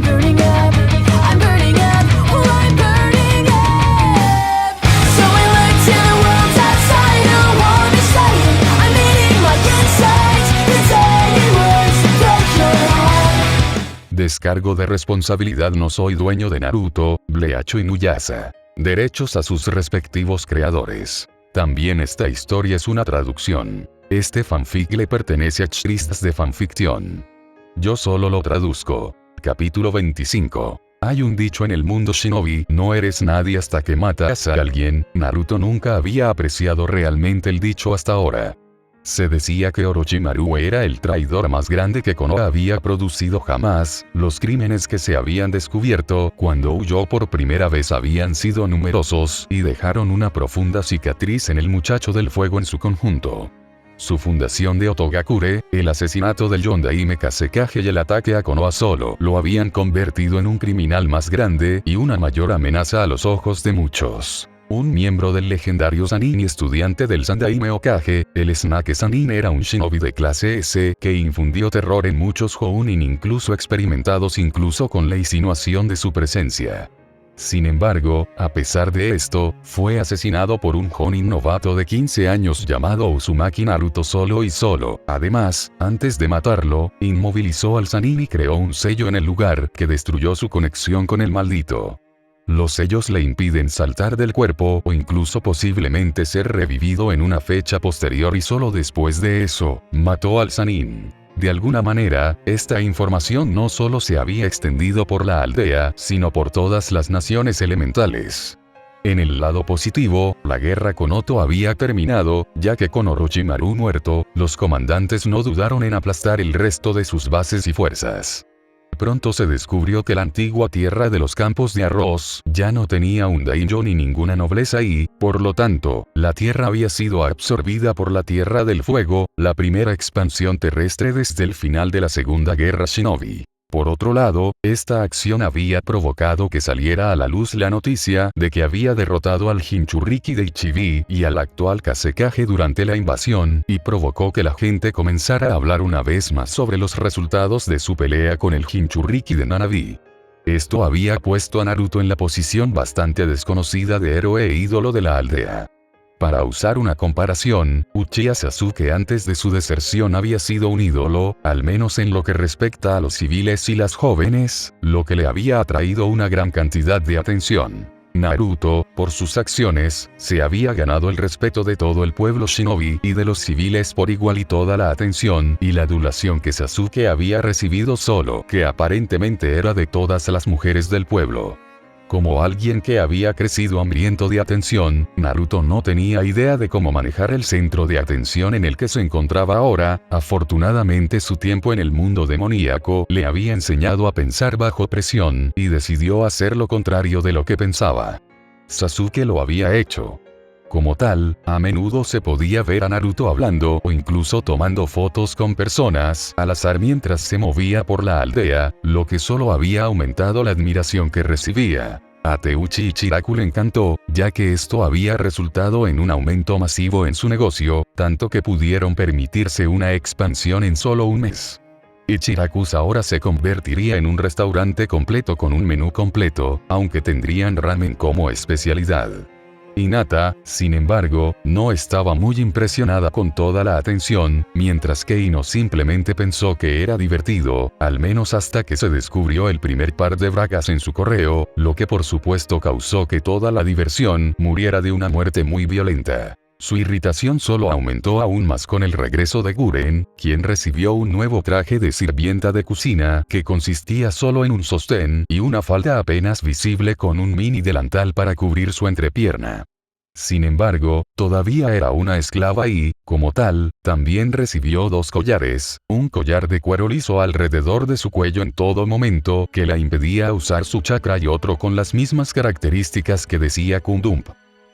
burning up, I'm burning up, oh I'm burning up. So I look to the world outside, I don't wanna say it, I'm eating my insides, it's any words to break your heart. Descargo de responsabilidad. No soy dueño de Naruto, Bleach y Nuyasa. Derechos a sus respectivos creadores. También esta historia es una traducción. Este fanfic le pertenece a Christas de Fanfiction. Yo solo lo traduzco. Capítulo 25. Hay un dicho en el mundo shinobi: no eres nadie hasta que matas a alguien. Naruto nunca había apreciado realmente el dicho hasta ahora. Se decía que Orochimaru era el traidor más grande que Konoha había producido jamás. Los crímenes que se habían descubierto cuando huyó por primera vez habían sido numerosos y dejaron una profunda cicatriz en el muchacho del fuego en su conjunto. Su fundación de Otogakure, el asesinato del Yondaime Kasekage y el ataque a Konoha solo lo habían convertido en un criminal más grande y una mayor amenaza a los ojos de muchos. Un miembro del legendario Sannin y estudiante del Sandaime Hokage, el Snake Sannin era un shinobi de clase S que infundió terror en muchos Jounin incluso experimentados incluso con la insinuación de su presencia. Sin embargo, a pesar de esto, fue asesinado por un Jounin novato de 15 años llamado Uzumaki Naruto solo y solo. Además, antes de matarlo, inmovilizó al Sannin y creó un sello en el lugar que destruyó su conexión con el maldito. Los sellos le impiden saltar del cuerpo o incluso posiblemente ser revivido en una fecha posterior y solo después de eso, mató al Sannin. De alguna manera, esta información no solo se había extendido por la aldea, sino por todas las naciones elementales. En el lado positivo, la guerra con Oto había terminado, ya que con Orochimaru muerto, los comandantes no dudaron en aplastar el resto de sus bases y fuerzas. Pronto se descubrió que la antigua tierra de los campos de arroz ya no tenía un daimyo ni ninguna nobleza y, por lo tanto, la tierra había sido absorbida por la Tierra del Fuego, la primera expansión terrestre desde el final de la Segunda Guerra Shinobi. Por otro lado, esta acción había provocado que saliera a la luz la noticia de que había derrotado al Jinchuriki de Ichibi y al actual Kasekage durante la invasión, y provocó que la gente comenzara a hablar una vez más sobre los resultados de su pelea con el Jinchuriki de Nanabi. Esto había puesto a Naruto en la posición bastante desconocida de héroe e ídolo de la aldea. Para usar una comparación, Uchiha Sasuke antes de su deserción había sido un ídolo, al menos en lo que respecta a los civiles y las jóvenes, lo que le había atraído una gran cantidad de atención. Naruto, por sus acciones, se había ganado el respeto de todo el pueblo shinobi y de los civiles por igual y toda la atención y la adulación que Sasuke había recibido solo que aparentemente era de todas las mujeres del pueblo. Como alguien que había crecido hambriento de atención, Naruto no tenía idea de cómo manejar el centro de atención en el que se encontraba ahora. Afortunadamente su tiempo en el mundo demoníaco le había enseñado a pensar bajo presión, y decidió hacer lo contrario de lo que pensaba. Sasuke lo había hecho. Como tal, a menudo se podía ver a Naruto hablando o incluso tomando fotos con personas al azar mientras se movía por la aldea, lo que solo había aumentado la admiración que recibía. A Teuchi Ichiraku le encantó, ya que esto había resultado en un aumento masivo en su negocio, tanto que pudieron permitirse una expansión en solo un mes. Ichiraku's ahora se convertiría en un restaurante completo con un menú completo, aunque tendrían ramen como especialidad. Hinata, sin embargo, no estaba muy impresionada con toda la atención, mientras que Ino simplemente pensó que era divertido, al menos hasta que se descubrió el primer par de bragas en su correo, lo que por supuesto causó que toda la diversión muriera de una muerte muy violenta. Su irritación solo aumentó aún más con el regreso de Guren, quien recibió un nuevo traje de sirvienta de cocina que consistía solo en un sostén y una falda apenas visible con un mini delantal para cubrir su entrepierna. Sin embargo, todavía era una esclava y, como tal, también recibió dos collares, un collar de cuero liso alrededor de su cuello en todo momento que la impedía usar su chakra y otro con las mismas características que decía Kundump.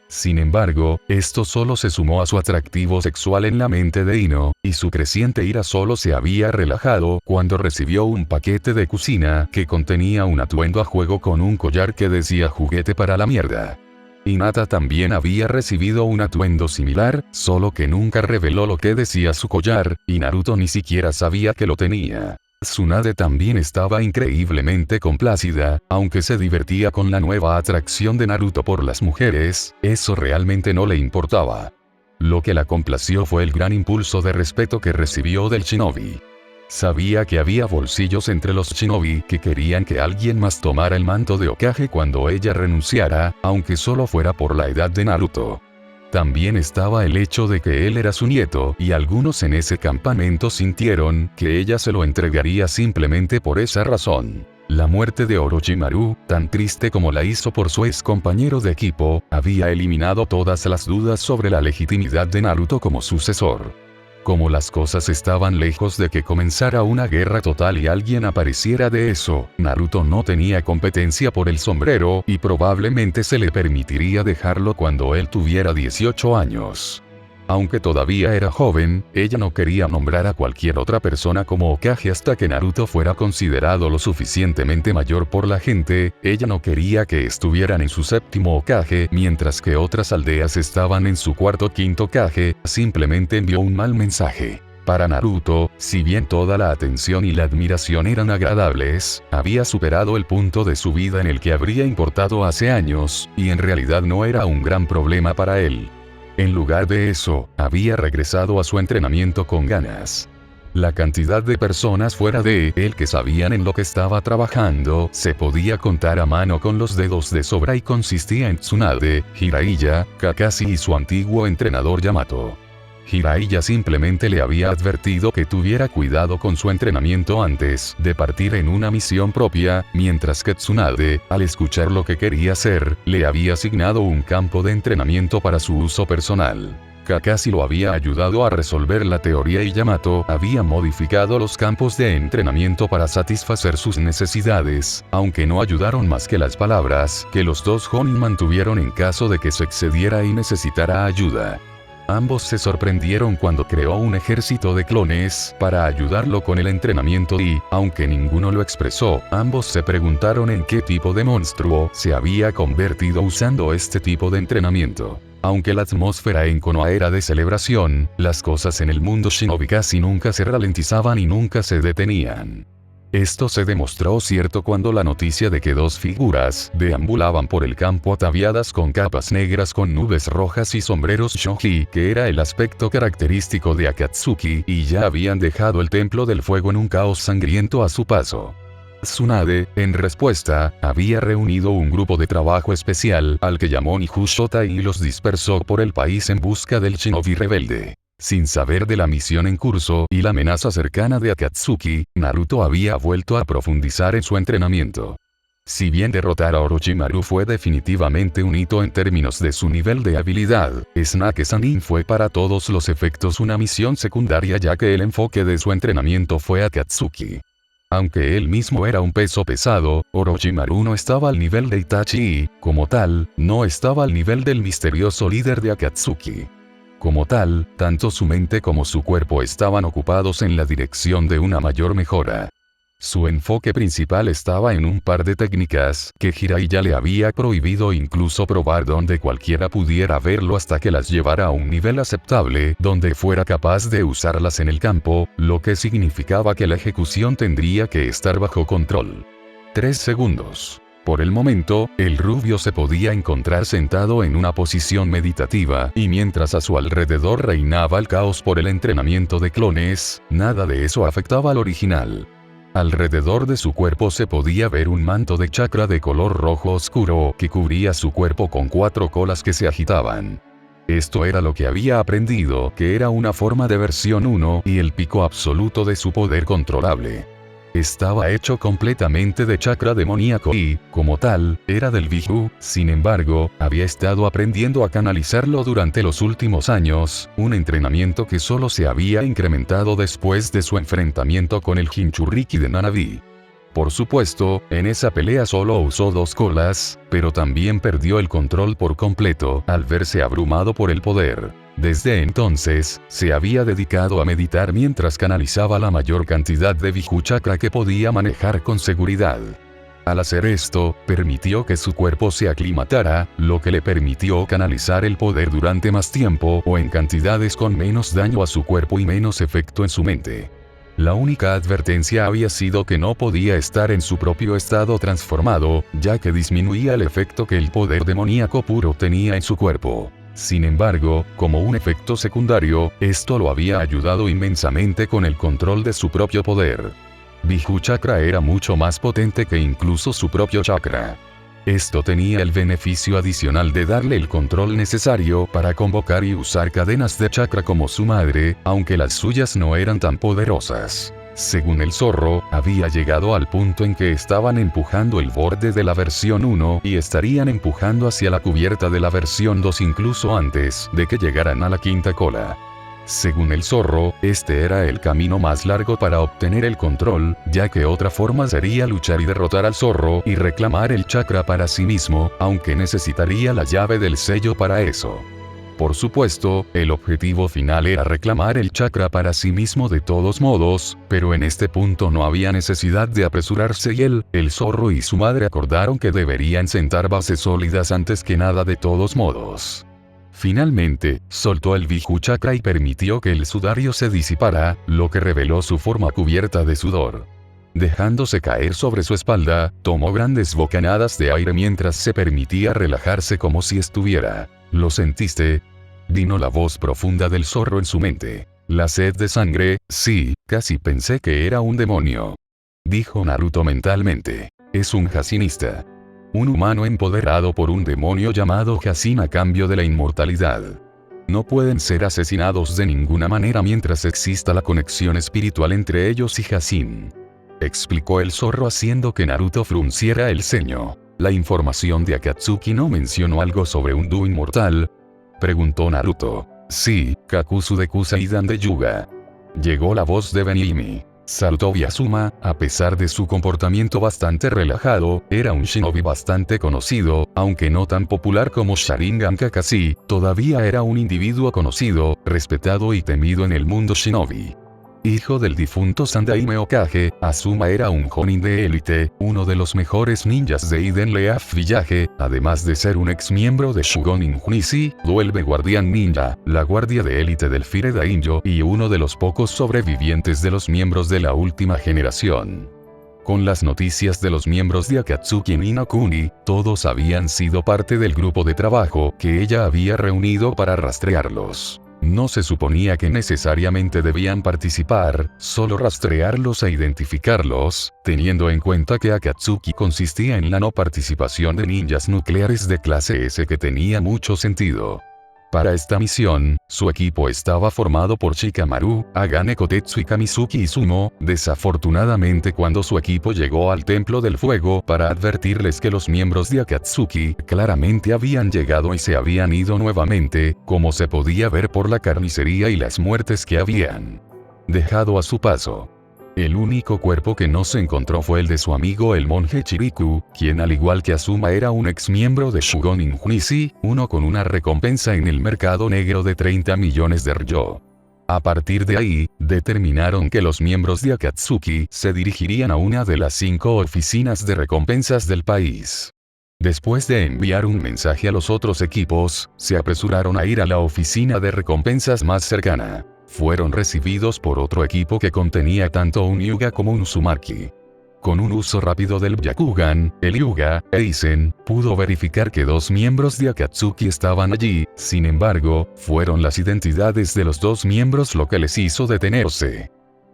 Sin embargo, esto solo se sumó a su atractivo sexual en la mente de Ino, y su creciente ira solo se había relajado cuando recibió un paquete de cocina que contenía un atuendo a juego con un collar que decía juguete para la mierda. Hinata también había recibido un atuendo similar, solo que nunca reveló lo que decía su collar, y Naruto ni siquiera sabía que lo tenía. Tsunade también estaba increíblemente complacida, aunque se divertía con la nueva atracción de Naruto por las mujeres, eso realmente no le importaba. Lo que la complació fue el gran impulso de respeto que recibió del shinobi. Sabía que había bolsillos entre los shinobi que querían que alguien más tomara el manto de Hokage cuando ella renunciara, aunque solo fuera por la edad de Naruto. También estaba el hecho de que él era su nieto, y algunos en ese campamento sintieron que ella se lo entregaría simplemente por esa razón. La muerte de Orochimaru, tan triste como la hizo por su ex compañero de equipo, había eliminado todas las dudas sobre la legitimidad de Naruto como sucesor. Como las cosas estaban lejos de que comenzara una guerra total y alguien apareciera de eso, Naruto no tenía competencia por el sombrero y probablemente se le permitiría dejarlo cuando él tuviera 18 años. Aunque todavía era joven, ella no quería nombrar a cualquier otra persona como Hokage hasta que Naruto fuera considerado lo suficientemente mayor por la gente. Ella no quería que estuvieran en su séptimo Hokage mientras que otras aldeas estaban en su cuarto o quinto Hokage. Simplemente envió un mal mensaje. Para Naruto, si bien toda la atención y la admiración eran agradables, había superado el punto de su vida en el que habría importado hace años, y en realidad no era un gran problema para él. En lugar de eso, había regresado a su entrenamiento con ganas. La cantidad de personas fuera de él que sabían en lo que estaba trabajando se podía contar a mano con los dedos de sobra y consistía en Tsunade, Jiraiya, Kakashi y su antiguo entrenador Yamato. Jiraiya simplemente le había advertido que tuviera cuidado con su entrenamiento antes de partir en una misión propia, mientras que Tsunade, al escuchar lo que quería hacer, le había asignado un campo de entrenamiento para su uso personal. Kakashi lo había ayudado a resolver la teoría y Yamato había modificado los campos de entrenamiento para satisfacer sus necesidades, aunque no ayudaron más que las palabras que los dos Jonin mantuvieron en caso de que se excediera y necesitara ayuda. Ambos se sorprendieron cuando creó un ejército de clones para ayudarlo con el entrenamiento y, aunque ninguno lo expresó, ambos se preguntaron en qué tipo de monstruo se había convertido usando este tipo de entrenamiento. Aunque la atmósfera en Konoha era de celebración, las cosas en el mundo shinobi casi nunca se ralentizaban y nunca se detenían. Esto se demostró cierto cuando la noticia de que dos figuras deambulaban por el campo ataviadas con capas negras con nubes rojas y sombreros shoji, que era el aspecto característico de Akatsuki, y ya habían dejado el templo del fuego en un caos sangriento a su paso. Tsunade, en respuesta, había reunido un grupo de trabajo especial al que llamó Nijushota y los dispersó por el país en busca del shinobi rebelde. Sin saber de la misión en curso y la amenaza cercana de Akatsuki, Naruto había vuelto a profundizar en su entrenamiento. Si bien derrotar a Orochimaru fue definitivamente un hito en términos de su nivel de habilidad, Snake Sanin fue para todos los efectos una misión secundaria ya que el enfoque de su entrenamiento fue Akatsuki. Aunque él mismo era un peso pesado, Orochimaru no estaba al nivel de Itachi y, como tal, no estaba al nivel del misterioso líder de Akatsuki. Como tal, tanto su mente como su cuerpo estaban ocupados en la dirección de una mayor mejora. Su enfoque principal estaba en un par de técnicas que Jiraiya le había prohibido incluso probar donde cualquiera pudiera verlo hasta que las llevara a un nivel aceptable donde fuera capaz de usarlas en el campo, lo que significaba que la ejecución tendría que estar bajo control. 3 segundos. Por el momento, el rubio se podía encontrar sentado en una posición meditativa, y mientras a su alrededor reinaba el caos por el entrenamiento de clones, nada de eso afectaba al original. Alrededor de su cuerpo se podía ver un manto de chakra de color rojo oscuro que cubría su cuerpo con 4 colas que se agitaban. Esto era lo que había aprendido, que era una forma de versión 1 y el pico absoluto de su poder controlable. Estaba hecho completamente de chakra demoníaco y, como tal, era del Biju. Sin embargo, había estado aprendiendo a canalizarlo durante los últimos años, un entrenamiento que solo se había incrementado después de su enfrentamiento con el Jinchuriki de Nanabi. Por supuesto, en esa pelea solo usó 2 colas, pero también perdió el control por completo al verse abrumado por el poder. Desde entonces, se había dedicado a meditar mientras canalizaba la mayor cantidad de Biju Chakra que podía manejar con seguridad. Al hacer esto, permitió que su cuerpo se aclimatara, lo que le permitió canalizar el poder durante más tiempo o en cantidades con menos daño a su cuerpo y menos efecto en su mente. La única advertencia había sido que no podía estar en su propio estado transformado, ya que disminuía el efecto que el poder demoníaco puro tenía en su cuerpo. Sin embargo, como un efecto secundario, esto lo había ayudado inmensamente con el control de su propio poder. Viju Chakra era mucho más potente que incluso su propio chakra. Esto tenía el beneficio adicional de darle el control necesario para convocar y usar cadenas de chakra como su madre, aunque las suyas no eran tan poderosas. Según el zorro, había llegado al punto en que estaban empujando el borde de la versión 1 y estarían empujando hacia la cubierta de la versión 2 incluso antes de que llegaran a la quinta cola. Según el zorro, este era el camino más largo para obtener el control, ya que otra forma sería luchar y derrotar al zorro y reclamar el chakra para sí mismo, aunque necesitaría la llave del sello para eso. Por supuesto, el objetivo final era reclamar el chakra para sí mismo de todos modos, pero en este punto no había necesidad de apresurarse y el zorro y su madre acordaron que deberían sentar bases sólidas antes que nada de todos modos. Finalmente, soltó el Viju Chakra y permitió que el sudario se disipara, lo que reveló su forma cubierta de sudor. Dejándose caer sobre su espalda, tomó grandes bocanadas de aire mientras se permitía relajarse como si estuviera. ¿Lo sentiste? Vino la voz profunda del zorro en su mente. La sed de sangre, sí, casi pensé que era un demonio. Dijo Naruto mentalmente. Es un Jacinista. Un humano empoderado por un demonio llamado Jacin a cambio de la inmortalidad. No pueden ser asesinados de ninguna manera mientras exista la conexión espiritual entre ellos y Jacin. Explicó el zorro haciendo que Naruto frunciera el ceño. ¿La información de Akatsuki no mencionó algo sobre un dúo inmortal? Preguntó Naruto. Sí, Kakuzu de Kusaidan de Yuga. Llegó la voz de Benimi. Saltó Asuma, a pesar de su comportamiento bastante relajado, era un shinobi bastante conocido, aunque no tan popular como Sharingan Kakashi, todavía era un individuo conocido, respetado y temido en el mundo shinobi. Hijo del difunto Sandaime Okage, Asuma era un Jonin de élite, uno de los mejores ninjas de Iden Leaf Village, además de ser un ex miembro de Shugonin Junichi, Duelve Guardián Ninja, la guardia de élite del Fire Daimyo y uno de los pocos sobrevivientes de los miembros de la última generación. Con las noticias de los miembros de Akatsuki ni no Kuni, todos habían sido parte del grupo de trabajo que ella había reunido para rastrearlos. No se suponía que necesariamente debían participar, solo rastrearlos e identificarlos, teniendo en cuenta que Akatsuki consistía en la no participación de ninjas nucleares de clase S que tenía mucho sentido. Para esta misión, su equipo estaba formado por Shikamaru, Agane Kotetsu y Kamizuki Izumo. Desafortunadamente cuando su equipo llegó al Templo del Fuego para advertirles que los miembros de Akatsuki claramente habían llegado y se habían ido nuevamente, como se podía ver por la carnicería y las muertes que habían dejado a su paso. El único cuerpo que no se encontró fue el de su amigo el monje Chiriku, quien al igual que Asuma era un ex miembro de Shugonin Junichi, uno con una recompensa en el mercado negro de 30 millones de ryo. A partir de ahí, determinaron que los miembros de Akatsuki se dirigirían a una de las 5 oficinas de recompensas del país. Después de enviar un mensaje a los otros equipos, se apresuraron a ir a la oficina de recompensas más cercana. Fueron recibidos por otro equipo que contenía tanto un Hyuga como un Uzumaki. Con un uso rápido del Byakugan, el Hyuga, Eisen, pudo verificar que 2 miembros de Akatsuki estaban allí, sin embargo, fueron las identidades de los 2 miembros lo que les hizo detenerse.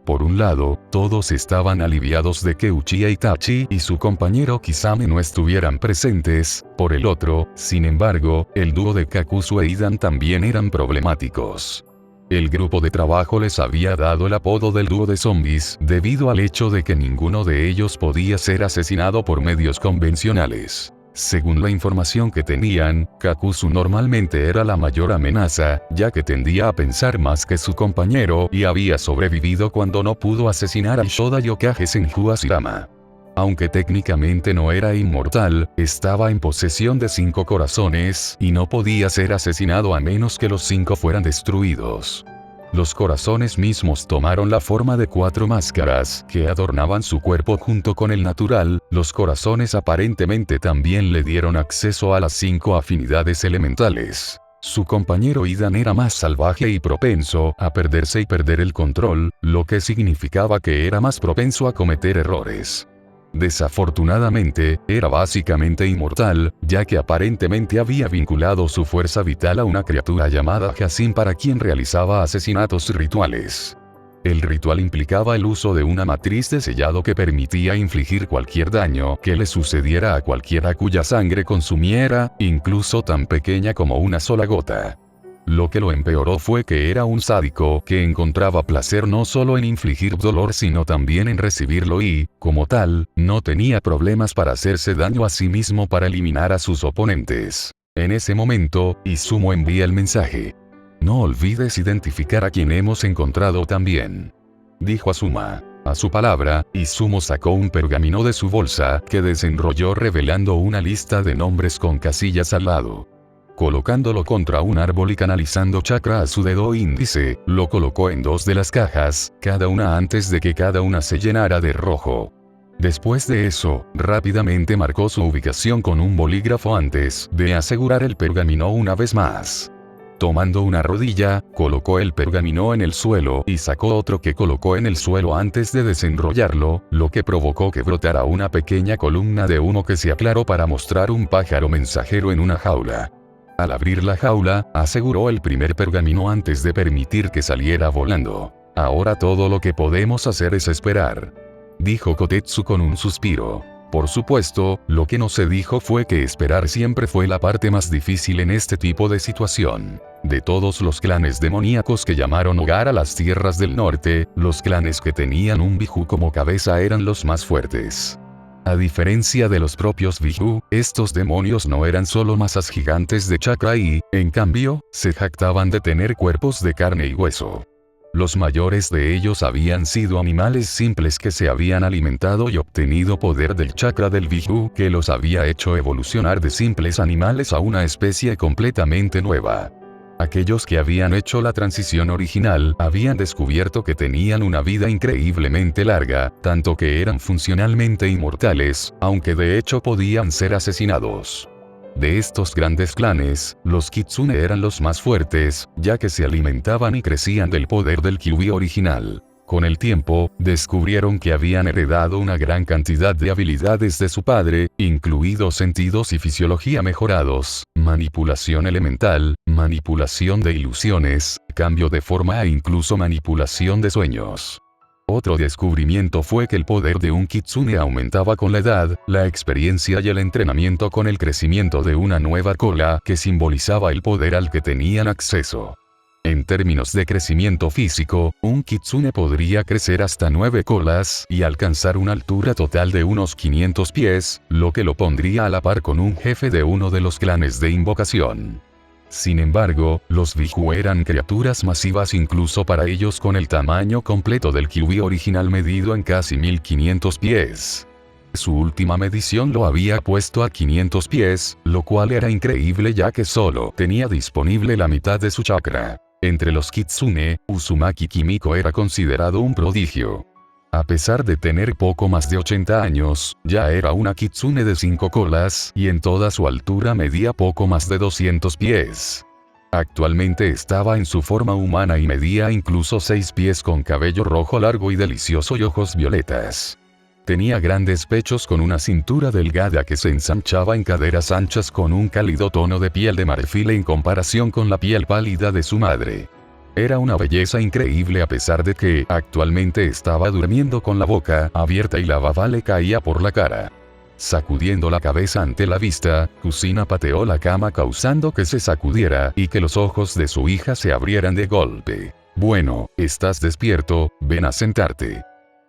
Por un lado, todos estaban aliviados de que Uchiha Itachi y su compañero Kisame no estuvieran presentes, por el otro, sin embargo, el dúo de Kakuzu e Idan también eran problemáticos. El grupo de trabajo les había dado el apodo del dúo de zombies debido al hecho de que ninguno de ellos podía ser asesinado por medios convencionales. Según la información que tenían, Kakuzu normalmente era la mayor amenaza, ya que tendía a pensar más que su compañero y había sobrevivido cuando no pudo asesinar al Shoda Yokage Senju Hashirama. Aunque técnicamente no era inmortal, estaba en posesión de 5 corazones y no podía ser asesinado a menos que los 5 fueran destruidos. Los corazones mismos tomaron la forma de 4 máscaras que adornaban su cuerpo junto con el natural. Los corazones aparentemente también le dieron acceso a las 5 afinidades elementales. Su compañero Idan era más salvaje y propenso a perderse y perder el control, lo que significaba que era más propenso a cometer errores. Desafortunadamente, era básicamente inmortal, ya que aparentemente había vinculado su fuerza vital a una criatura llamada Jacin para quien realizaba asesinatos rituales. El ritual implicaba el uso de una matriz de sellado que permitía infligir cualquier daño que le sucediera a cualquiera cuya sangre consumiera, incluso tan pequeña como una sola gota. Lo que lo empeoró fue que era un sádico que encontraba placer no solo en infligir dolor sino también en recibirlo y, como tal, no tenía problemas para hacerse daño a sí mismo para eliminar a sus oponentes. En ese momento, Izumo envía el mensaje. No olvides identificar a quien hemos encontrado también, dijo Asuma. A su palabra, Izumo sacó un pergamino de su bolsa que desenrolló revelando una lista de nombres con casillas al lado. Colocándolo contra un árbol y canalizando chakra a su dedo índice, lo colocó en 2 de las cajas, cada una antes de que cada una se llenara de rojo. Después de eso, rápidamente marcó su ubicación con un bolígrafo antes de asegurar el pergamino una vez más. Tomando una rodilla, colocó el pergamino en el suelo y sacó otro que colocó en el suelo antes de desenrollarlo, lo que provocó que brotara una pequeña columna de humo que se aclaró para mostrar un pájaro mensajero en una jaula. Al abrir la jaula, aseguró el primer pergamino antes de permitir que saliera volando. Ahora todo lo que podemos hacer es esperar, dijo Kotetsu con un suspiro. Por supuesto, lo que no se dijo fue que esperar siempre fue la parte más difícil en este tipo de situación. De todos los clanes demoníacos que llamaron hogar a las tierras del norte, los clanes que tenían un Biju como cabeza eran los más fuertes. A diferencia de los propios Biju, estos demonios no eran solo masas gigantes de chakra y, en cambio, se jactaban de tener cuerpos de carne y hueso. Los mayores de ellos habían sido animales simples que se habían alimentado y obtenido poder del chakra del Biju que los había hecho evolucionar de simples animales a una especie completamente nueva. Aquellos que habían hecho la transición original habían descubierto que tenían una vida increíblemente larga, tanto que eran funcionalmente inmortales, aunque de hecho podían ser asesinados. De estos grandes clanes, los Kitsune eran los más fuertes, ya que se alimentaban y crecían del poder del Kyuubi original. Con el tiempo, descubrieron que habían heredado una gran cantidad de habilidades de su padre, incluidos sentidos y fisiología mejorados, manipulación elemental, manipulación de ilusiones, cambio de forma e incluso manipulación de sueños. Otro descubrimiento fue que el poder de un Kitsune aumentaba con la edad, la experiencia y el entrenamiento con el crecimiento de una nueva cola que simbolizaba el poder al que tenían acceso. En términos de crecimiento físico, un Kitsune podría crecer hasta 9 colas y alcanzar una altura total de unos 500 pies, lo que lo pondría a la par con un jefe de uno de los clanes de invocación. Sin embargo, los Biju eran criaturas masivas incluso para ellos con el tamaño completo del Kyuubi original medido en casi 1500 pies. Su última medición lo había puesto a 500 pies, lo cual era increíble ya que solo tenía disponible la mitad de su chakra. Entre los Kitsune, Uzumaki Kimiko era considerado un prodigio. A pesar de tener poco más de 80 años, ya era una Kitsune de 5 colas y en toda su altura medía poco más de 200 pies. Actualmente estaba en su forma humana y medía incluso 6 pies con cabello rojo largo y delicioso y ojos violetas. Tenía grandes pechos con una cintura delgada que se ensanchaba en caderas anchas con un cálido tono de piel de marfil en comparación con la piel pálida de su madre. Era una belleza increíble a pesar de que actualmente estaba durmiendo con la boca abierta y la baba le caía por la cara. Sacudiendo la cabeza ante la vista, Kusina pateó la cama causando que se sacudiera y que los ojos de su hija se abrieran de golpe. «Bueno, estás despierto, ven a sentarte»,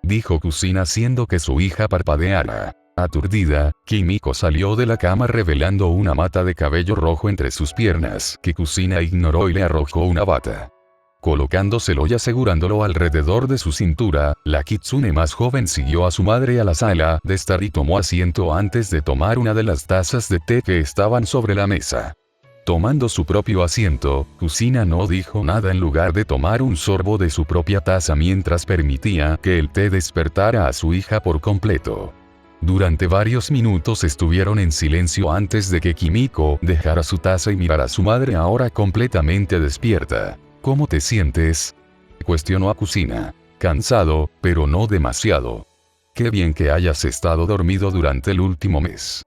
dijo Kusina haciendo que su hija parpadeara. Aturdida, Kimiko salió de la cama revelando una mata de cabello rojo entre sus piernas que Kusina ignoró y le arrojó una bata. Colocándoselo y asegurándolo alrededor de su cintura, la Kitsune más joven siguió a su madre a la sala de estar y tomó asiento antes de tomar una de las tazas de té que estaban sobre la mesa. Tomando su propio asiento, Kusina no dijo nada en lugar de tomar un sorbo de su propia taza mientras permitía que el té despertara a su hija por completo. Durante varios minutos estuvieron en silencio antes de que Kimiko dejara su taza y mirara a su madre ahora completamente despierta. ¿Cómo te sientes?, cuestionó a Kusina. Cansado, pero no demasiado. Qué bien que hayas estado dormido durante el último mes.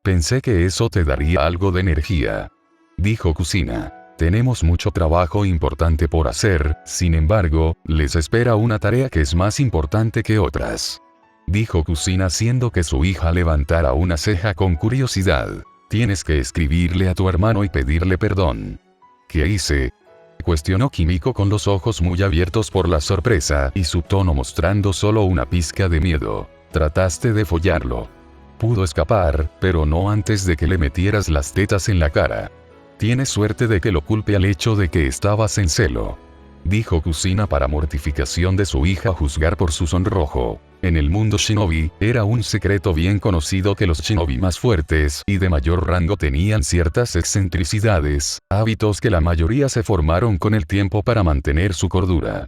Pensé que eso te daría algo de energía, dijo Kusina. Tenemos mucho trabajo importante por hacer, sin embargo, les espera una tarea que es más importante que otras, dijo Kusina haciendo que su hija levantara una ceja con curiosidad. Tienes que escribirle a tu hermano y pedirle perdón. ¿Qué hice?, cuestionó Kimiko con los ojos muy abiertos por la sorpresa y su tono mostrando solo una pizca de miedo. Trataste de follarlo. Pudo escapar, pero no antes de que le metieras las tetas en la cara. Tienes suerte de que lo culpe al hecho de que estabas en celo, dijo Kusina para mortificación de su hija juzgar por su sonrojo. En el mundo shinobi, era un secreto bien conocido que los shinobi más fuertes y de mayor rango tenían ciertas excentricidades, hábitos que la mayoría se formaron con el tiempo para mantener su cordura.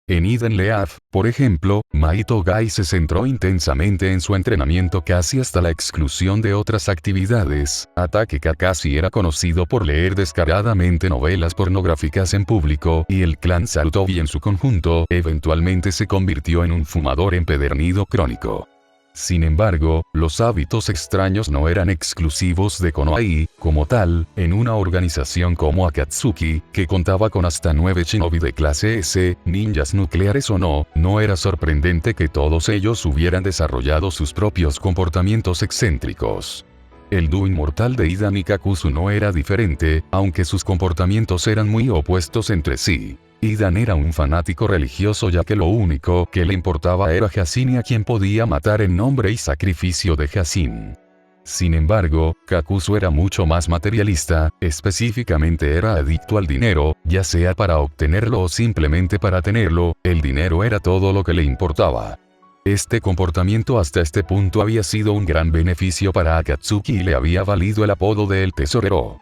En Eden Leaf, por ejemplo, Maito Gai se centró intensamente en su entrenamiento casi hasta la exclusión de otras actividades. Atake Kakashi era conocido por leer descaradamente novelas pornográficas en público y el clan Sarutobi en su conjunto eventualmente se convirtió en un fumador empedernido crónico. Sin embargo, los hábitos extraños no eran exclusivos de Konoha y, como tal, en una organización como Akatsuki, que contaba con hasta 9 shinobi de clase S, ninjas nucleares o no, no era sorprendente que todos ellos hubieran desarrollado sus propios comportamientos excéntricos. El dúo inmortal de Idan y Kakuzu no era diferente, aunque sus comportamientos eran muy opuestos entre sí. Idan era un fanático religioso ya que lo único que le importaba era Hasin y a quien podía matar en nombre y sacrificio de Hasin. Sin embargo, Kakuzu era mucho más materialista, específicamente era adicto al dinero, ya sea para obtenerlo o simplemente para tenerlo, el dinero era todo lo que le importaba. Este comportamiento hasta este punto había sido un gran beneficio para Akatsuki y le había valido el apodo de El Tesorero.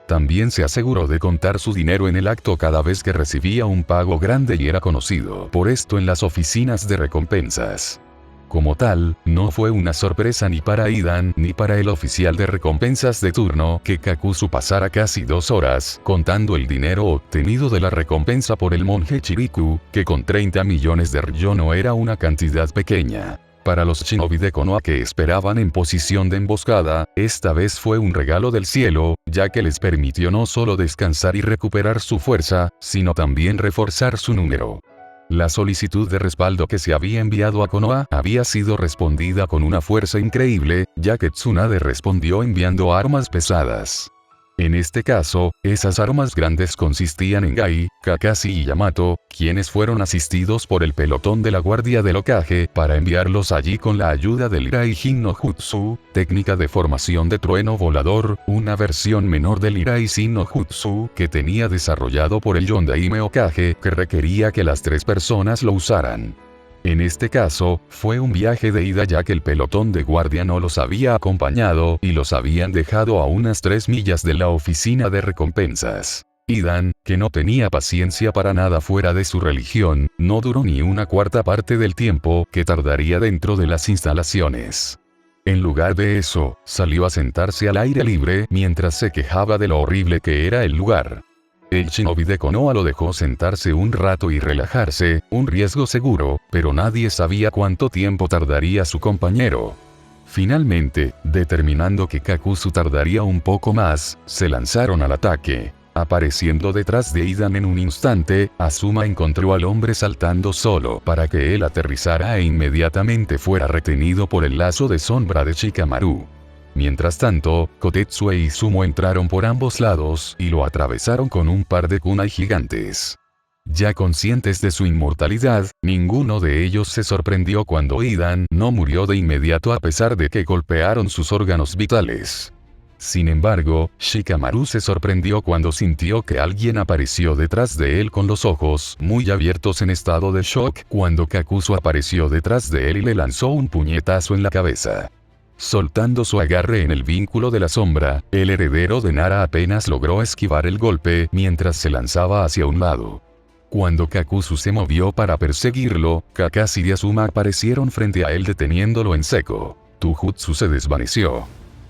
También se aseguró de contar su dinero en el acto cada vez que recibía un pago grande y era conocido por esto en las oficinas de recompensas. Como tal, no fue una sorpresa ni para Idan ni para el oficial de recompensas de turno que Kakuzu pasara casi 2 horas contando el dinero obtenido de la recompensa por el monje Chiriku, que con 30 millones de ryo no era una cantidad pequeña. Para los shinobi de Konoha que esperaban en posición de emboscada, esta vez fue un regalo del cielo, ya que les permitió no solo descansar y recuperar su fuerza, sino también reforzar su número. La solicitud de respaldo que se había enviado a Konoha había sido respondida con una fuerza increíble, ya que Tsunade respondió enviando armas pesadas. En este caso, esas armas grandes consistían en Gai, Kakashi y Yamato, quienes fueron asistidos por el pelotón de la guardia del Hokage para enviarlos allí con la ayuda del Iraijin no Jutsu, técnica de formación de trueno volador, una versión menor del Iraijin no Jutsu que tenía desarrollado por el Yondaime Hokage que requería que las 3 personas lo usaran. En este caso, fue un viaje de ida ya que el pelotón de guardia no los había acompañado y los habían dejado a unas 3 millas de la oficina de recompensas. Idan, que no tenía paciencia para nada fuera de su religión, no duró ni una cuarta parte del tiempo que tardaría dentro de las instalaciones. En lugar de eso, salió a sentarse al aire libre mientras se quejaba de lo horrible que era el lugar. El shinobi de Konoha lo dejó sentarse un rato y relajarse, un riesgo seguro, pero nadie sabía cuánto tiempo tardaría su compañero. Finalmente, determinando que Kakuzu tardaría un poco más, se lanzaron al ataque. Apareciendo detrás de Idan en un instante, Azuma encontró al hombre saltando solo para que él aterrizara e inmediatamente fuera retenido por el lazo de sombra de Shikamaru. Mientras tanto, Kotetsu e Izumo entraron por ambos lados y lo atravesaron con un par de kunai gigantes. Ya conscientes de su inmortalidad, ninguno de ellos se sorprendió cuando Idan no murió de inmediato a pesar de que golpearon sus órganos vitales. Sin embargo, Shikamaru se sorprendió cuando sintió que alguien apareció detrás de él con los ojos muy abiertos en estado de shock cuando Kakuzu apareció detrás de él y le lanzó un puñetazo en la cabeza. Soltando su agarre en el vínculo de la sombra, el heredero de Nara apenas logró esquivar el golpe mientras se lanzaba hacia un lado. Cuando Kakuzu se movió para perseguirlo, Kakashi y Azuma aparecieron frente a él deteniéndolo en seco. Tu jutsu se desvaneció.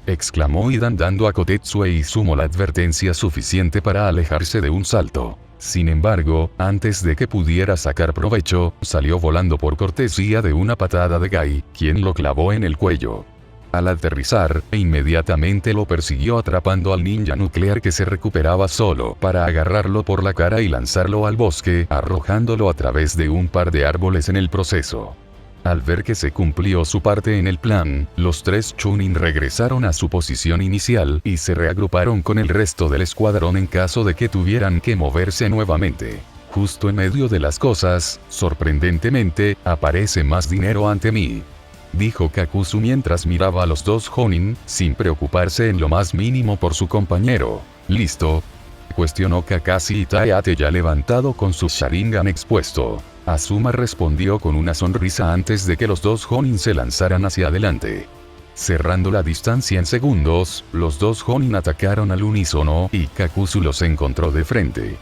Exclamó Idan dando a Kotetsu e Izumo la advertencia suficiente para alejarse de un salto. Sin embargo, antes de que pudiera sacar provecho, salió volando por cortesía de una patada de Gai, quien lo clavó en el cuello. Al aterrizar, inmediatamente lo persiguió atrapando al ninja nuclear que se recuperaba solo para agarrarlo por la cara y lanzarlo al bosque, arrojándolo a través de un par de árboles en el proceso. Al ver que se cumplió su parte en el plan, los 3 Chunin regresaron a su posición inicial y se reagruparon con el resto del escuadrón en caso de que tuvieran que moverse nuevamente. Justo en medio de las cosas, sorprendentemente, aparece más dinero ante mí, dijo Kakuzu mientras miraba a los 2 Jonin, sin preocuparse en lo más mínimo por su compañero. ¿Listo?, cuestionó Kakashi Itayate ya levantado con su Sharingan expuesto. Asuma respondió con una sonrisa antes de que los 2 Jonin se lanzaran hacia adelante. Cerrando la distancia en segundos, los 2 Jonin atacaron al unísono y Kakuzu los encontró de frente.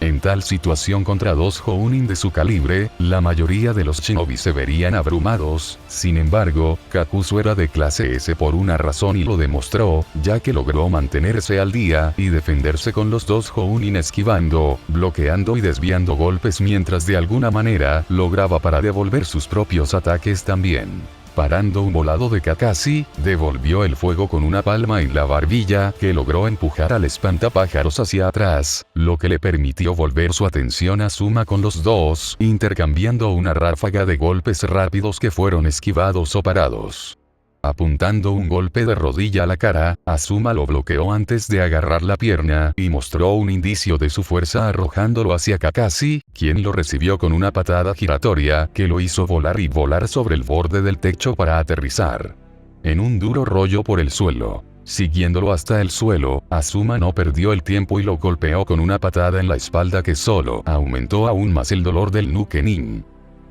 En tal situación contra 2 Jounin de su calibre, la mayoría de los shinobi se verían abrumados. Sin embargo, Kakuzu era de clase S por una razón y lo demostró, ya que logró mantenerse al día y defenderse con los 2 Jounin esquivando, bloqueando y desviando golpes mientras de alguna manera lograba para devolver sus propios ataques también. Parando un volado de Kakashi, devolvió el fuego con una palma en la barbilla que logró empujar al espantapájaros hacia atrás, lo que le permitió volver su atención a Asuma con los 2, intercambiando una ráfaga de golpes rápidos que fueron esquivados o parados. Apuntando un golpe de rodilla a la cara, Asuma lo bloqueó antes de agarrar la pierna y mostró un indicio de su fuerza arrojándolo hacia Kakashi, quien lo recibió con una patada giratoria que lo hizo volar y volar sobre el borde del techo para aterrizar en un duro rollo por el suelo. Siguiéndolo hasta el suelo, Asuma no perdió el tiempo y lo golpeó con una patada en la espalda que solo aumentó aún más el dolor del Nukenin.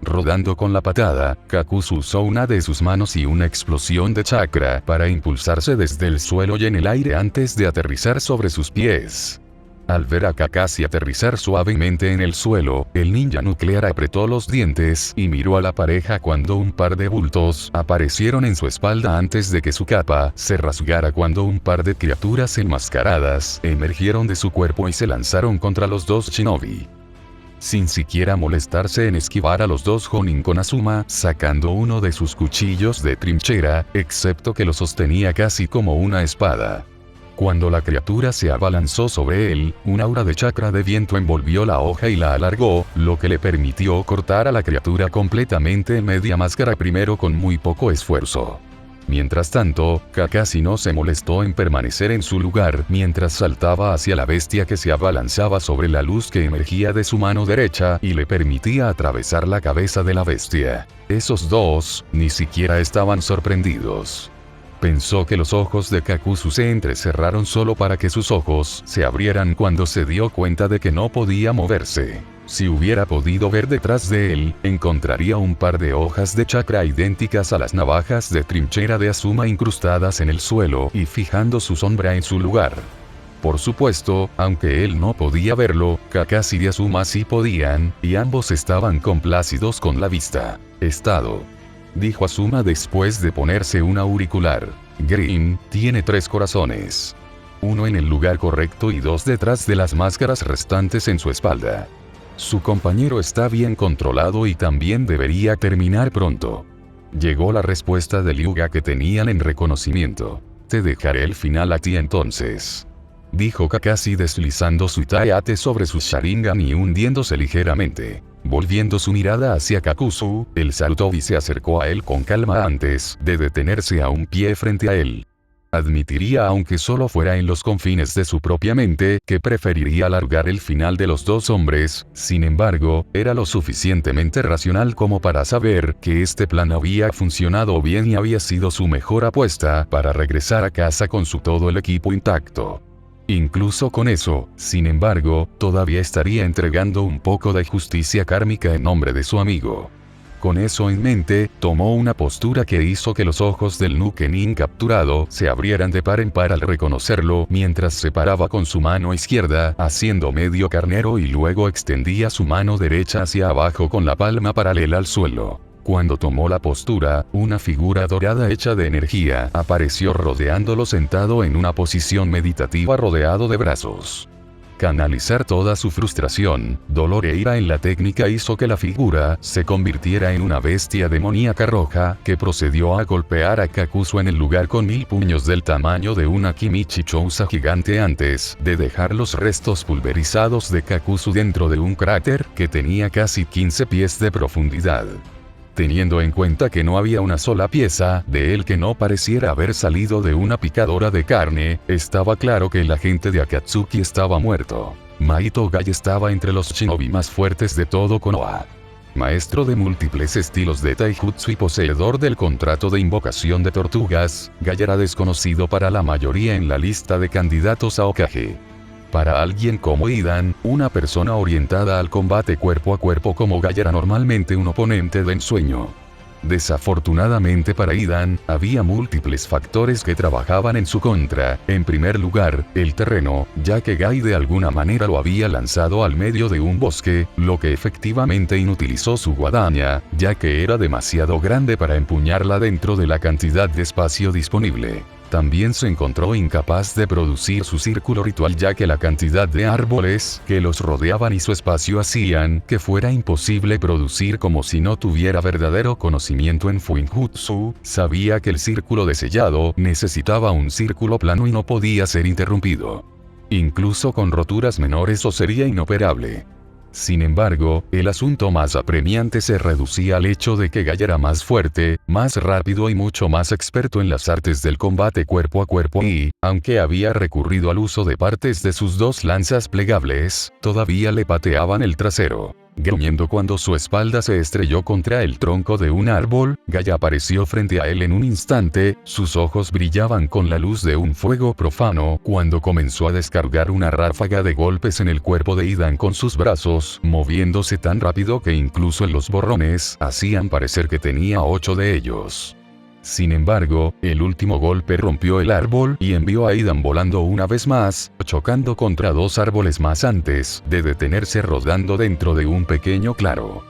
Rodando con la patada, Kakuzu usó una de sus manos y una explosión de chakra para impulsarse desde el suelo y en el aire antes de aterrizar sobre sus pies. Al ver a Kakashi aterrizar suavemente en el suelo, el ninja nuclear apretó los dientes y miró a la pareja cuando un par de bultos aparecieron en su espalda antes de que su capa se rasgara cuando un par de criaturas enmascaradas emergieron de su cuerpo y se lanzaron contra los 2 shinobi. Sin siquiera molestarse en esquivar a los 2 Jonin con Asuma, sacando uno de sus cuchillos de trinchera, excepto que lo sostenía casi como una espada. Cuando la criatura se abalanzó sobre él, un aura de chakra de viento envolvió la hoja y la alargó, lo que le permitió cortar a la criatura completamente en media máscara primero con muy poco esfuerzo. Mientras tanto, Kakashi no se molestó en permanecer en su lugar mientras saltaba hacia la bestia que se abalanzaba sobre la luz que emergía de su mano derecha y le permitía atravesar la cabeza de la bestia. Esos 2, ni siquiera estaban sorprendidos. Pensó que los ojos de Kakuzu se entrecerraron solo para que sus ojos se abrieran cuando se dio cuenta de que no podía moverse. Si hubiera podido ver detrás de él, encontraría un par de hojas de chakra idénticas a las navajas de trinchera de Asuma incrustadas en el suelo y fijando su sombra en su lugar. Por supuesto, aunque él no podía verlo, Kakashi y Asuma sí podían, y ambos estaban complacidos con la vista. Dijo Asuma después de ponerse un auricular. Green tiene 3 corazones. 1 en el lugar correcto y 2 detrás de las máscaras restantes en su espalda. Su compañero está bien controlado y también debería terminar pronto. Llegó la respuesta de Ryuga que tenían en reconocimiento. Te dejaré el final a ti entonces, dijo Kakashi deslizando su Itayate sobre su Sharingan y hundiéndose ligeramente. Volviendo su mirada hacia Kakuzu, él saltó y se acercó a él con calma antes de detenerse a un pie frente a él. Admitiría, aunque solo fuera en los confines de su propia mente, que preferiría alargar el final de los 2 hombres. Sin embargo, era lo suficientemente racional como para saber que este plan había funcionado bien y había sido su mejor apuesta para regresar a casa con todo el equipo intacto. Incluso con eso, sin embargo, todavía estaría entregando un poco de justicia kármica en nombre de su amigo. Con eso en mente, tomó una postura que hizo que los ojos del Nukenin capturado se abrieran de par en par al reconocerlo mientras se paraba con su mano izquierda, haciendo medio carnero y luego extendía su mano derecha hacia abajo con la palma paralela al suelo. Cuando tomó la postura, una figura dorada hecha de energía apareció rodeándolo sentado en una posición meditativa rodeado de brazos. Canalizar toda su frustración, dolor e ira en la técnica hizo que la figura se convirtiera en una bestia demoníaca roja que procedió a golpear a Kakuzu en el lugar con 1000 puños del tamaño de una Kimichi Chousa gigante antes de dejar los restos pulverizados de Kakuzu dentro de un cráter que tenía casi 15 pies de profundidad. Teniendo en cuenta que no había una sola pieza de él que no pareciera haber salido de una picadora de carne, estaba claro que el agente de Akatsuki estaba muerto. Maito Gai estaba entre los shinobi más fuertes de todo Konoha. Maestro de múltiples estilos de taijutsu y poseedor del contrato de invocación de tortugas, Gai era desconocido para la mayoría en la lista de candidatos a Hokage. Para alguien como Idan, una persona orientada al combate cuerpo a cuerpo como Gai era normalmente un oponente de ensueño. Desafortunadamente para Idan, había múltiples factores que trabajaban en su contra. En primer lugar, el terreno, ya que Gai de alguna manera lo había lanzado al medio de un bosque, lo que efectivamente inutilizó su guadaña, ya que era demasiado grande para empuñarla dentro de la cantidad de espacio disponible. También se encontró incapaz de producir su círculo ritual ya que la cantidad de árboles que los rodeaban y su espacio hacían que fuera imposible producir como si no tuviera verdadero conocimiento en Fuinjutsu. Sabía que el círculo de sellado necesitaba un círculo plano y no podía ser interrumpido. Incluso con roturas menores o sería inoperable. Sin embargo, el asunto más apremiante se reducía al hecho de que Gai era más fuerte, más rápido y mucho más experto en las artes del combate cuerpo a cuerpo y, aunque había recurrido al uso de partes de sus dos lanzas plegables, todavía le pateaban el trasero. Gruñendo cuando su espalda se estrelló contra el tronco de un árbol, Gai apareció frente a él en un instante, sus ojos brillaban con la luz de un fuego profano cuando comenzó a descargar una ráfaga de golpes en el cuerpo de Idan con sus brazos, moviéndose tan rápido que incluso en los borrones hacían parecer que tenía 8 de ellos. Sin embargo, el último golpe rompió el árbol y envió a Idan volando una vez más, chocando contra 2 árboles más antes de detenerse rodando dentro de un pequeño claro.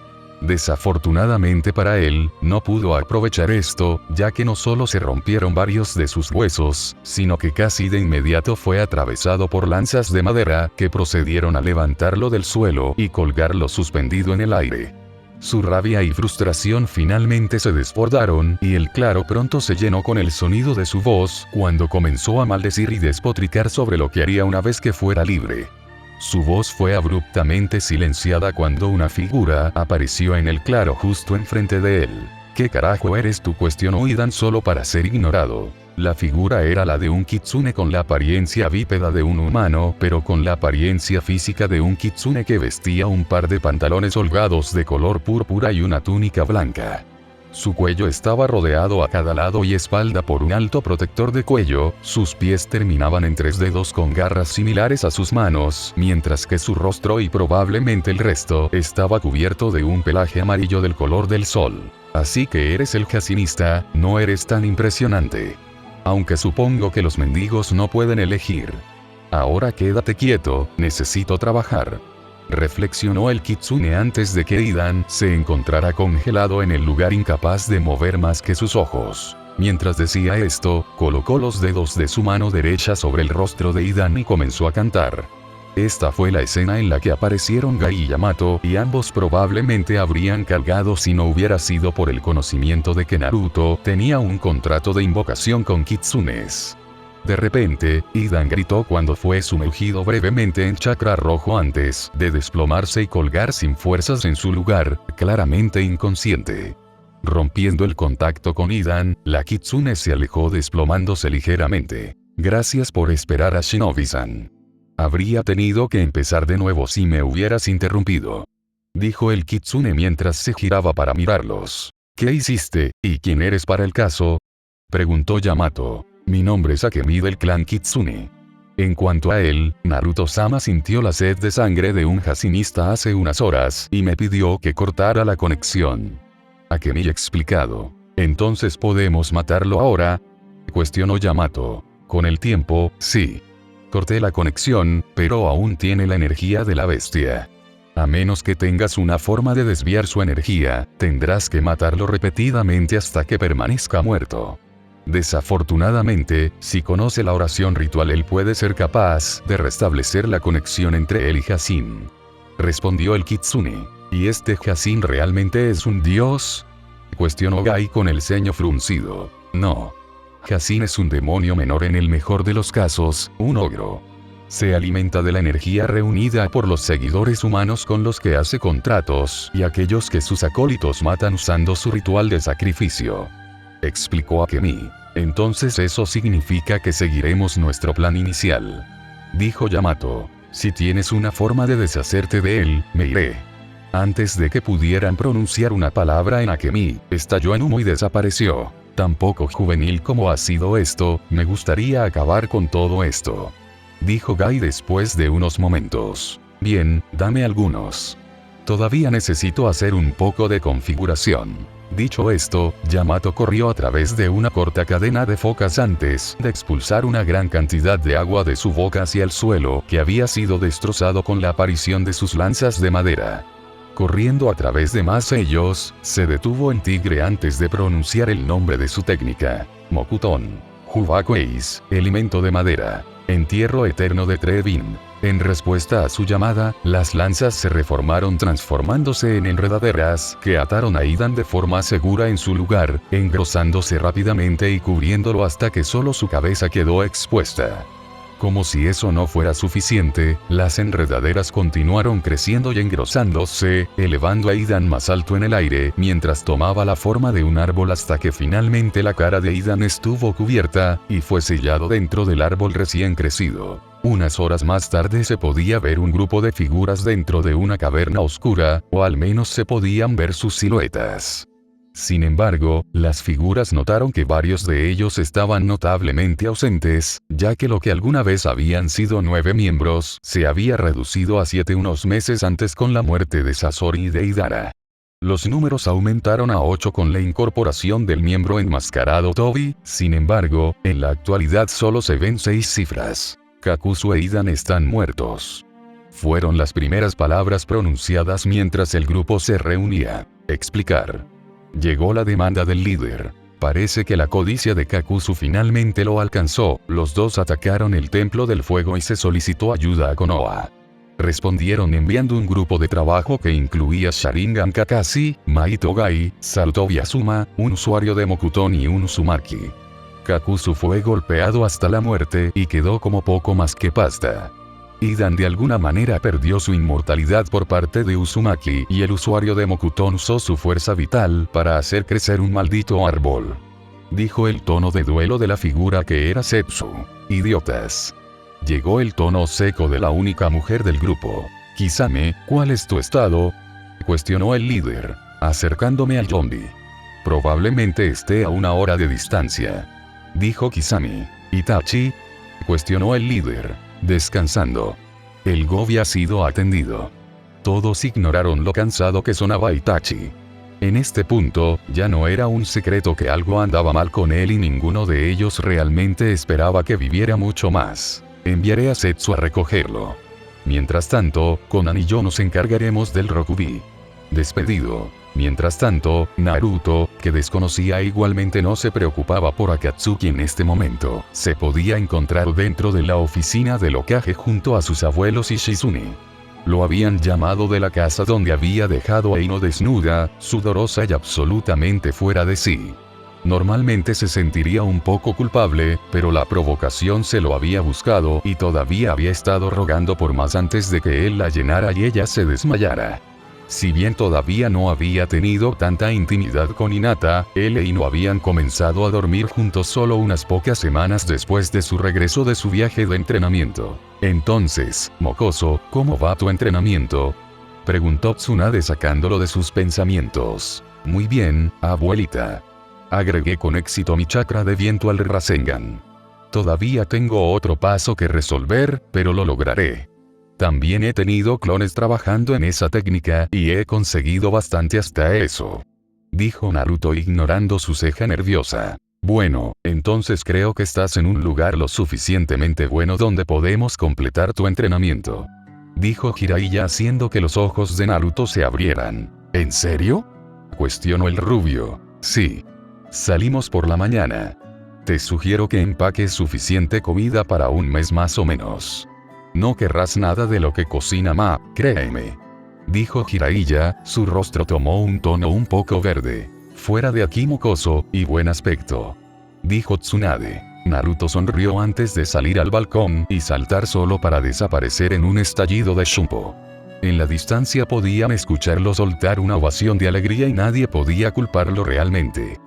Desafortunadamente para él, no pudo aprovechar esto, ya que no solo se rompieron varios de sus huesos, sino que casi de inmediato fue atravesado por lanzas de madera que procedieron a levantarlo del suelo y colgarlo suspendido en el aire. Su rabia y frustración finalmente se desbordaron y el claro pronto se llenó con el sonido de su voz cuando comenzó a maldecir y despotricar sobre lo que haría una vez que fuera libre. Su voz fue abruptamente silenciada cuando una figura apareció en el claro justo enfrente de él. ¿Qué carajo eres tú?, cuestionó Idan solo para ser ignorado. La figura era la de un kitsune con la apariencia bípeda de un humano, pero con la apariencia física de un kitsune que vestía un par de pantalones holgados de color púrpura y una túnica blanca. Su cuello estaba rodeado a cada lado y espalda por un alto protector de cuello, sus pies terminaban en 3 dedos con garras similares a sus manos, mientras que su rostro y probablemente el resto estaba cubierto de un pelaje amarillo del color del sol. Así que eres el jacinista, no eres tan impresionante. Aunque supongo que los mendigos no pueden elegir. Ahora quédate quieto, necesito trabajar. Reflexionó el kitsune antes de que Idan se encontrara congelado en el lugar incapaz de mover más que sus ojos. Mientras decía esto, colocó los dedos de su mano derecha sobre el rostro de Idan y comenzó a cantar. Esta fue la escena en la que aparecieron Gai y Yamato, y ambos probablemente habrían cargado si no hubiera sido por el conocimiento de que Naruto tenía un contrato de invocación con kitsunes. De repente, Idan gritó cuando fue sumergido brevemente en chakra rojo antes de desplomarse y colgar sin fuerzas en su lugar, claramente inconsciente. Rompiendo el contacto con Idan, la kitsune se alejó desplomándose ligeramente. Gracias por esperar a Shinobi-san. Habría tenido que empezar de nuevo si me hubieras interrumpido. Dijo el kitsune mientras se giraba para mirarlos. ¿Qué hiciste, y quién eres para el caso? Preguntó Yamato. Mi nombre es Akemi del clan Kitsune. En cuanto a él, Naruto-sama sintió la sed de sangre de un jacinista hace unas horas y me pidió que cortara la conexión. Akemi explicado. ¿Entonces podemos matarlo ahora?, cuestionó Yamato. Con el tiempo, sí. Corté la conexión, pero aún tiene la energía de la bestia. A menos que tengas una forma de desviar su energía, tendrás que matarlo repetidamente hasta que permanezca muerto. Desafortunadamente, si conoce la oración ritual, él puede ser capaz de restablecer la conexión entre él y Hasin. Respondió el Kitsune. ¿Y este Hasin realmente es un dios?, cuestionó Gai con el ceño fruncido. No. Hasin es un demonio menor, en el mejor de los casos, un ogro. Se alimenta de la energía reunida por los seguidores humanos con los que hace contratos y aquellos que sus acólitos matan usando su ritual de sacrificio. Explicó Akemi. Entonces eso significa que seguiremos nuestro plan inicial. Dijo Yamato. Si tienes una forma de deshacerte de él, me iré. Antes de que pudieran pronunciar una palabra en Akemi, estalló en humo y desapareció. Tan poco juvenil como ha sido esto, me gustaría acabar con todo esto. Dijo Gai después de unos momentos. Bien, dame algunos. Todavía necesito hacer un poco de configuración. Dicho esto, Yamato corrió a través de una corta cadena de focas antes de expulsar una gran cantidad de agua de su boca hacia el suelo, que había sido destrozado con la aparición de sus lanzas de madera. Corriendo a través de más ellos, se detuvo en tigre antes de pronunciar el nombre de su técnica. Mokuton. Jubakueis, elemento de madera. Entierro eterno de Trevin. En respuesta a su llamada, las lanzas se reformaron transformándose en enredaderas que ataron a Idan de forma segura en su lugar, engrosándose rápidamente y cubriéndolo hasta que solo su cabeza quedó expuesta. Como si eso no fuera suficiente, las enredaderas continuaron creciendo y engrosándose, elevando a Idan más alto en el aire mientras tomaba la forma de un árbol hasta que finalmente la cara de Idan estuvo cubierta y fue sellado dentro del árbol recién crecido. Unas horas más tarde se podía ver un grupo de figuras dentro de una caverna oscura, o al menos se podían ver sus siluetas. Sin embargo, las figuras notaron que varios de ellos estaban notablemente ausentes, ya que lo que alguna vez habían sido 9 miembros, se había reducido a 7 unos meses antes con la muerte de Sasori y de Idara. Los números aumentaron a 8 con la incorporación del miembro enmascarado Tobi, sin embargo, en la actualidad solo se ven 6 cifras. Kakuzu e Idan están muertos. Fueron las primeras palabras pronunciadas mientras el grupo se reunía. Explicar. Llegó la demanda del líder. Parece que la codicia de Kakuzu finalmente lo alcanzó. Los dos atacaron el templo del fuego y se solicitó ayuda a Konoha. Respondieron enviando un grupo de trabajo que incluía Sharingan Kakashi, Maito Gai, Sarutobi Asuma, un usuario de Mokuton y un Uzumaki. Kakuzu fue golpeado hasta la muerte y quedó como poco más que pasta. Idan de alguna manera perdió su inmortalidad por parte de Uzumaki y el usuario de Mokuton usó su fuerza vital para hacer crecer un maldito árbol. Dijo el tono de duelo de la figura que era Setsu. Idiotas. Llegó el tono seco de la única mujer del grupo. Kisame, ¿cuál es tu estado?, cuestionó el líder, acercándome al zombie. Probablemente esté a 1 hora de distancia, dijo Kisame. Itachi, cuestionó el líder, descansando. El gobi ha sido atendido. Todos ignoraron lo cansado que sonaba Itachi. En este punto, ya no era un secreto que algo andaba mal con él y ninguno de ellos realmente esperaba que viviera mucho más. Enviaré a Setsu a recogerlo. Mientras tanto, Konan y yo nos encargaremos del Rokubi. Despedido. Mientras tanto, Naruto, que desconocía e igualmente no se preocupaba por Akatsuki en este momento, se podía encontrar dentro de la oficina del Hokage junto a sus abuelos y Shizune. Lo habían llamado de la casa donde había dejado a Ino desnuda, sudorosa y absolutamente fuera de sí. Normalmente se sentiría un poco culpable, pero la provocación se lo había buscado y todavía había estado rogando por más antes de que él la llenara y ella se desmayara. Si bien todavía no había tenido tanta intimidad con Hinata, él e Ino habían comenzado a dormir juntos solo unas pocas semanas después de su regreso de su viaje de entrenamiento. Entonces, mocoso, ¿cómo va tu entrenamiento?, preguntó Tsunade sacándolo de sus pensamientos. Muy bien, abuelita. Agregué con éxito mi chakra de viento al Rasengan. Todavía tengo otro paso que resolver, pero lo lograré. También he tenido clones trabajando en esa técnica y he conseguido bastante hasta eso, dijo Naruto ignorando su ceja nerviosa. Bueno, entonces creo que estás en un lugar lo suficientemente bueno donde podemos completar tu entrenamiento, dijo Jiraiya haciendo que los ojos de Naruto se abrieran. ¿En serio?, cuestionó el rubio. Sí. Salimos por la mañana. Te sugiero que empaques suficiente comida para un mes más o menos. No querrás nada de lo que cocina Ma, créeme. Dijo Jiraiya, su rostro tomó un tono un poco verde. Fuera de aquí mocoso, y buen aspecto. Dijo Tsunade. Naruto sonrió antes de salir al balcón y saltar solo para desaparecer en un estallido de Shunpo. En la distancia podían escucharlo soltar una ovación de alegría y nadie podía culparlo realmente.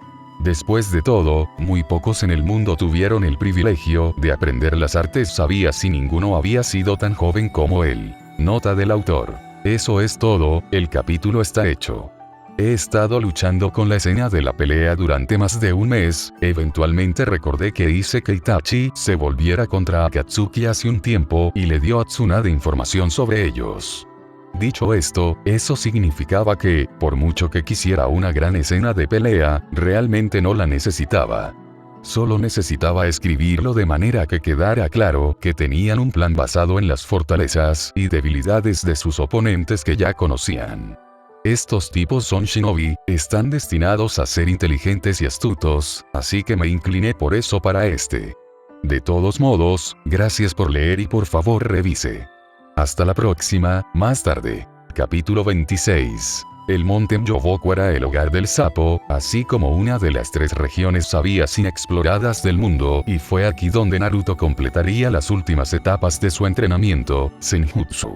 Después de todo, muy pocos en el mundo tuvieron el privilegio de aprender las artes sabias y ninguno había sido tan joven como él. Nota del autor. Eso es todo, el capítulo está hecho. He estado luchando con la escena de la pelea durante más de un mes, eventualmente recordé que hice que Itachi se volviera contra Akatsuki hace un tiempo y le dio a Tsunade información sobre ellos. Dicho esto, eso significaba que, por mucho que quisiera una gran escena de pelea, realmente no la necesitaba. Solo necesitaba escribirlo de manera que quedara claro que tenían un plan basado en las fortalezas y debilidades de sus oponentes que ya conocían. Estos tipos son shinobi, están destinados a ser inteligentes y astutos, así que me incliné por eso para este. De todos modos, gracias por leer y por favor revise. Hasta la próxima, más tarde. Capítulo 26. El monte Myoboku era el hogar del sapo, así como una de las 3 regiones sabias inexploradas del mundo, y fue aquí donde Naruto completaría las últimas etapas de su entrenamiento, Senjutsu.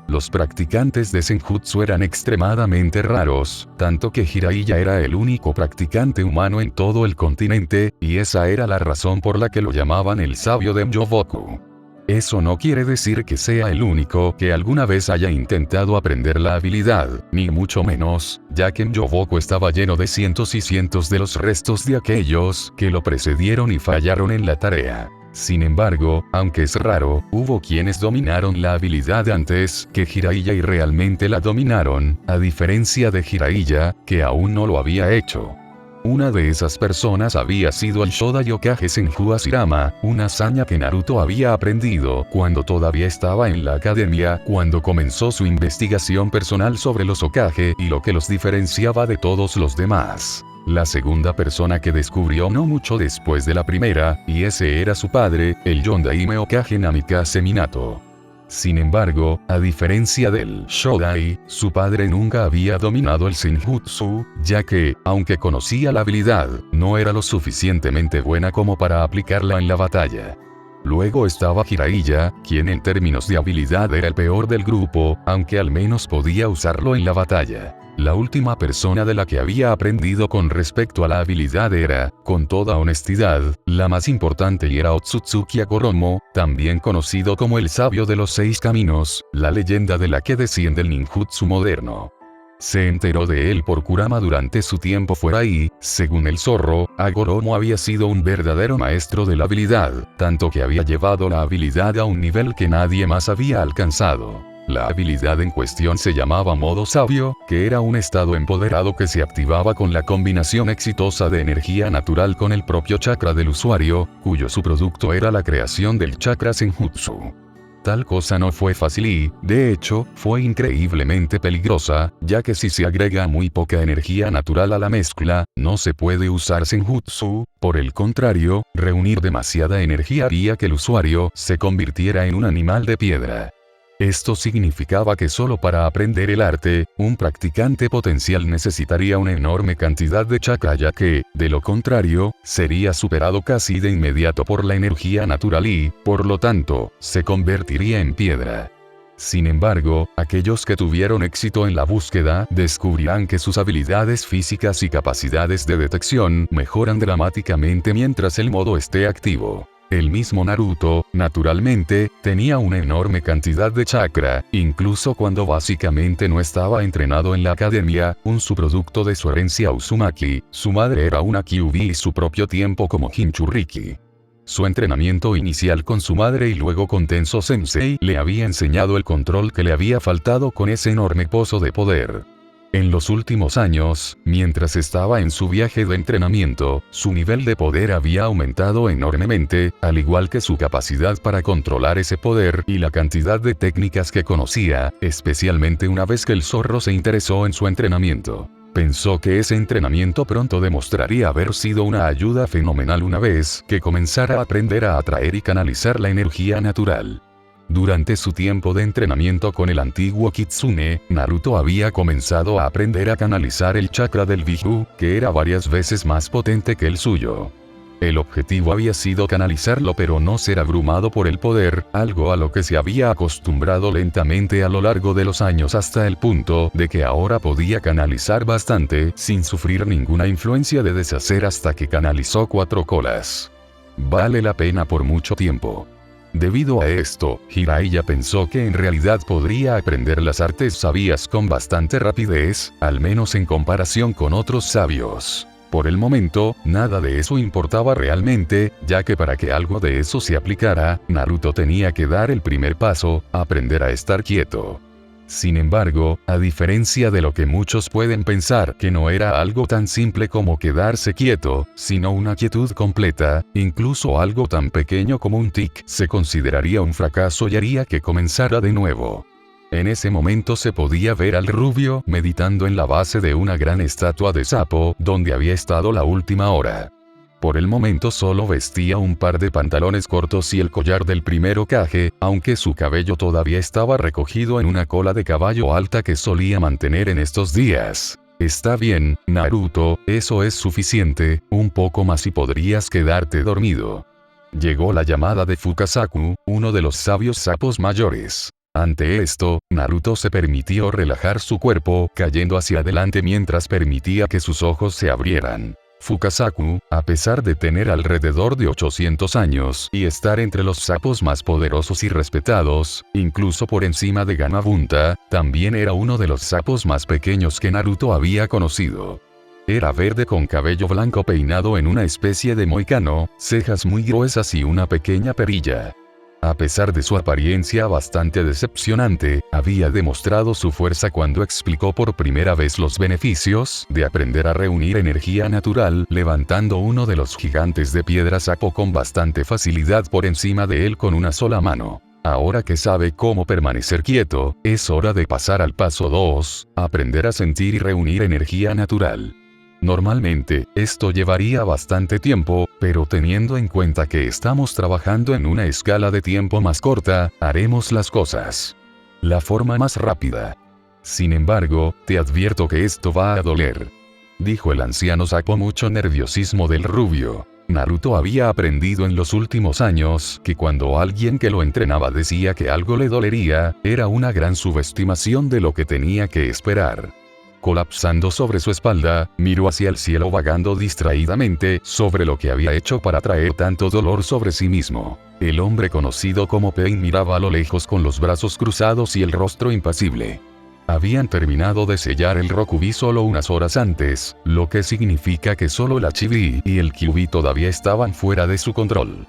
Los practicantes de Senjutsu eran extremadamente raros, tanto que Jiraiya era el único practicante humano en todo el continente, y esa era la razón por la que lo llamaban el sabio de Myoboku. Eso no quiere decir que sea el único que alguna vez haya intentado aprender la habilidad, ni mucho menos, ya que Myoboku estaba lleno de cientos y cientos de los restos de aquellos que lo precedieron y fallaron en la tarea. Sin embargo, aunque es raro, hubo quienes dominaron la habilidad antes que Jiraiya y realmente la dominaron, a diferencia de Jiraiya, que aún no lo había hecho. Una de esas personas había sido el Shodan Yokage Senju Hashirama, una hazaña que Naruto había aprendido cuando todavía estaba en la academia, cuando comenzó su investigación personal sobre los Hokage y lo que los diferenciaba de todos los demás. La segunda persona que descubrió no mucho después de la primera, y ese era su padre, el Yondaime Hokage Namikaze Minato. Sin embargo, a diferencia del Shodai, su padre nunca había dominado el Senjutsu, ya que, aunque conocía la habilidad, no era lo suficientemente buena como para aplicarla en la batalla. Luego estaba Jiraiya, quien en términos de habilidad era el peor del grupo, aunque al menos podía usarlo en la batalla. La última persona de la que había aprendido con respecto a la habilidad era, con toda honestidad, la más importante y era Otsutsuki Agoromo, también conocido como el sabio de los 6 caminos, la leyenda de la que desciende el ninjutsu moderno. Se enteró de él por Kurama durante su tiempo fuera y, según el zorro, Agoromo había sido un verdadero maestro de la habilidad, tanto que había llevado la habilidad a un nivel que nadie más había alcanzado. La habilidad en cuestión se llamaba modo sabio, que era un estado empoderado que se activaba con la combinación exitosa de energía natural con el propio chakra del usuario, cuyo subproducto era la creación del chakra Senjutsu. Tal cosa no fue fácil y, de hecho, fue increíblemente peligrosa, ya que si se agrega muy poca energía natural a la mezcla, no se puede usar Senjutsu, por el contrario, reunir demasiada energía haría que el usuario se convirtiera en un animal de piedra. Esto significaba que solo para aprender el arte, un practicante potencial necesitaría una enorme cantidad de chakra ya que, de lo contrario, sería superado casi de inmediato por la energía natural y, por lo tanto, se convertiría en piedra. Sin embargo, aquellos que tuvieron éxito en la búsqueda descubrirán que sus habilidades físicas y capacidades de detección mejoran dramáticamente mientras el modo esté activo. El mismo Naruto, naturalmente, tenía una enorme cantidad de chakra, incluso cuando básicamente no estaba entrenado en la academia, un subproducto de su herencia Uzumaki, su madre era una Kyuubi y su propio tiempo como Jinchuriki. Su entrenamiento inicial con su madre y luego con Tenso Sensei le había enseñado el control que le había faltado con ese enorme pozo de poder. En los últimos años, mientras estaba en su viaje de entrenamiento, su nivel de poder había aumentado enormemente, al igual que su capacidad para controlar ese poder y la cantidad de técnicas que conocía, especialmente una vez que el zorro se interesó en su entrenamiento. Pensó que ese entrenamiento pronto demostraría haber sido una ayuda fenomenal una vez que comenzara a aprender a atraer y canalizar la energía natural. Durante su tiempo de entrenamiento con el antiguo Kitsune, Naruto había comenzado a aprender a canalizar el chakra del Biju, que era varias veces más potente que el suyo. El objetivo había sido canalizarlo pero no ser abrumado por el poder, algo a lo que se había acostumbrado lentamente a lo largo de los años hasta el punto de que ahora podía canalizar bastante sin sufrir ninguna influencia de deshacer hasta que canalizó 4 colas. Vale la pena por mucho tiempo. Debido a esto, Jiraiya pensó que en realidad podría aprender las artes sabias con bastante rapidez, al menos en comparación con otros sabios. Por el momento, nada de eso importaba realmente, ya que para que algo de eso se aplicara, Naruto tenía que dar el primer paso, aprender a estar quieto. Sin embargo, a diferencia de lo que muchos pueden pensar que no era algo tan simple como quedarse quieto, sino una quietud completa, incluso algo tan pequeño como un tic se consideraría un fracaso y haría que comenzara de nuevo. En ese momento se podía ver al rubio meditando en la base de una gran estatua de sapo, donde había estado la última hora. Por el momento solo vestía un par de pantalones cortos y el collar del primer Hokage, aunque su cabello todavía estaba recogido en una cola de caballo alta que solía mantener en estos días. Está bien, Naruto, eso es suficiente, un poco más y podrías quedarte dormido. Llegó la llamada de Fukasaku, uno de los sabios sapos mayores. Ante esto, Naruto se permitió relajar su cuerpo, cayendo hacia adelante mientras permitía que sus ojos se abrieran. Fukasaku, a pesar de tener alrededor de 800 años y estar entre los sapos más poderosos y respetados, incluso por encima de Gamabunta, también era uno de los sapos más pequeños que Naruto había conocido. Era verde con cabello blanco peinado en una especie de moicano, cejas muy gruesas y una pequeña perilla. A pesar de su apariencia bastante decepcionante, había demostrado su fuerza cuando explicó por primera vez los beneficios de aprender a reunir energía natural, levantando uno de los gigantes de piedra sapo con bastante facilidad por encima de él con una sola mano. Ahora que sabe cómo permanecer quieto, es hora de pasar al paso 2, aprender a sentir y reunir energía natural. Normalmente, esto llevaría bastante tiempo, pero teniendo en cuenta que estamos trabajando en una escala de tiempo más corta, haremos las cosas la forma más rápida. Sin embargo, te advierto que esto va a doler, dijo el anciano sapo mucho nerviosismo del rubio. Naruto había aprendido en los últimos años que cuando alguien que lo entrenaba decía que algo le dolería, era una gran subestimación de lo que tenía que esperar. Colapsando sobre su espalda, miró hacia el cielo vagando distraídamente sobre lo que había hecho para traer tanto dolor sobre sí mismo. El hombre conocido como Pain miraba a lo lejos con los brazos cruzados y el rostro impasible. Habían terminado de sellar el Rokubi solo unas horas antes, lo que significa que solo el Chibi y el Kyuubi todavía estaban fuera de su control.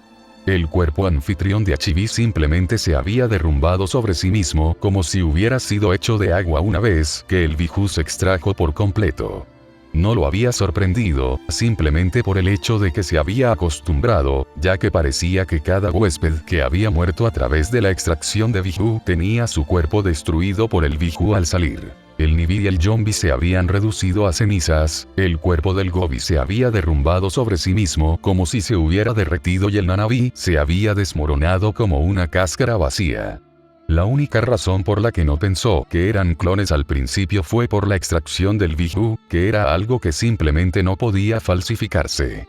El cuerpo anfitrión de Achibi simplemente se había derrumbado sobre sí mismo como si hubiera sido hecho de agua una vez que el Biju se extrajo por completo. No lo había sorprendido, simplemente por el hecho de que se había acostumbrado, ya que parecía que cada huésped que había muerto a través de la extracción de Biju tenía su cuerpo destruido por el Biju al salir. El Nibi y el Yonbi se habían reducido a cenizas, el cuerpo del Gobi se había derrumbado sobre sí mismo como si se hubiera derretido y el Nanabi se había desmoronado como una cáscara vacía. La única razón por la que no pensó que eran clones al principio fue por la extracción del Biju, que era algo que simplemente no podía falsificarse.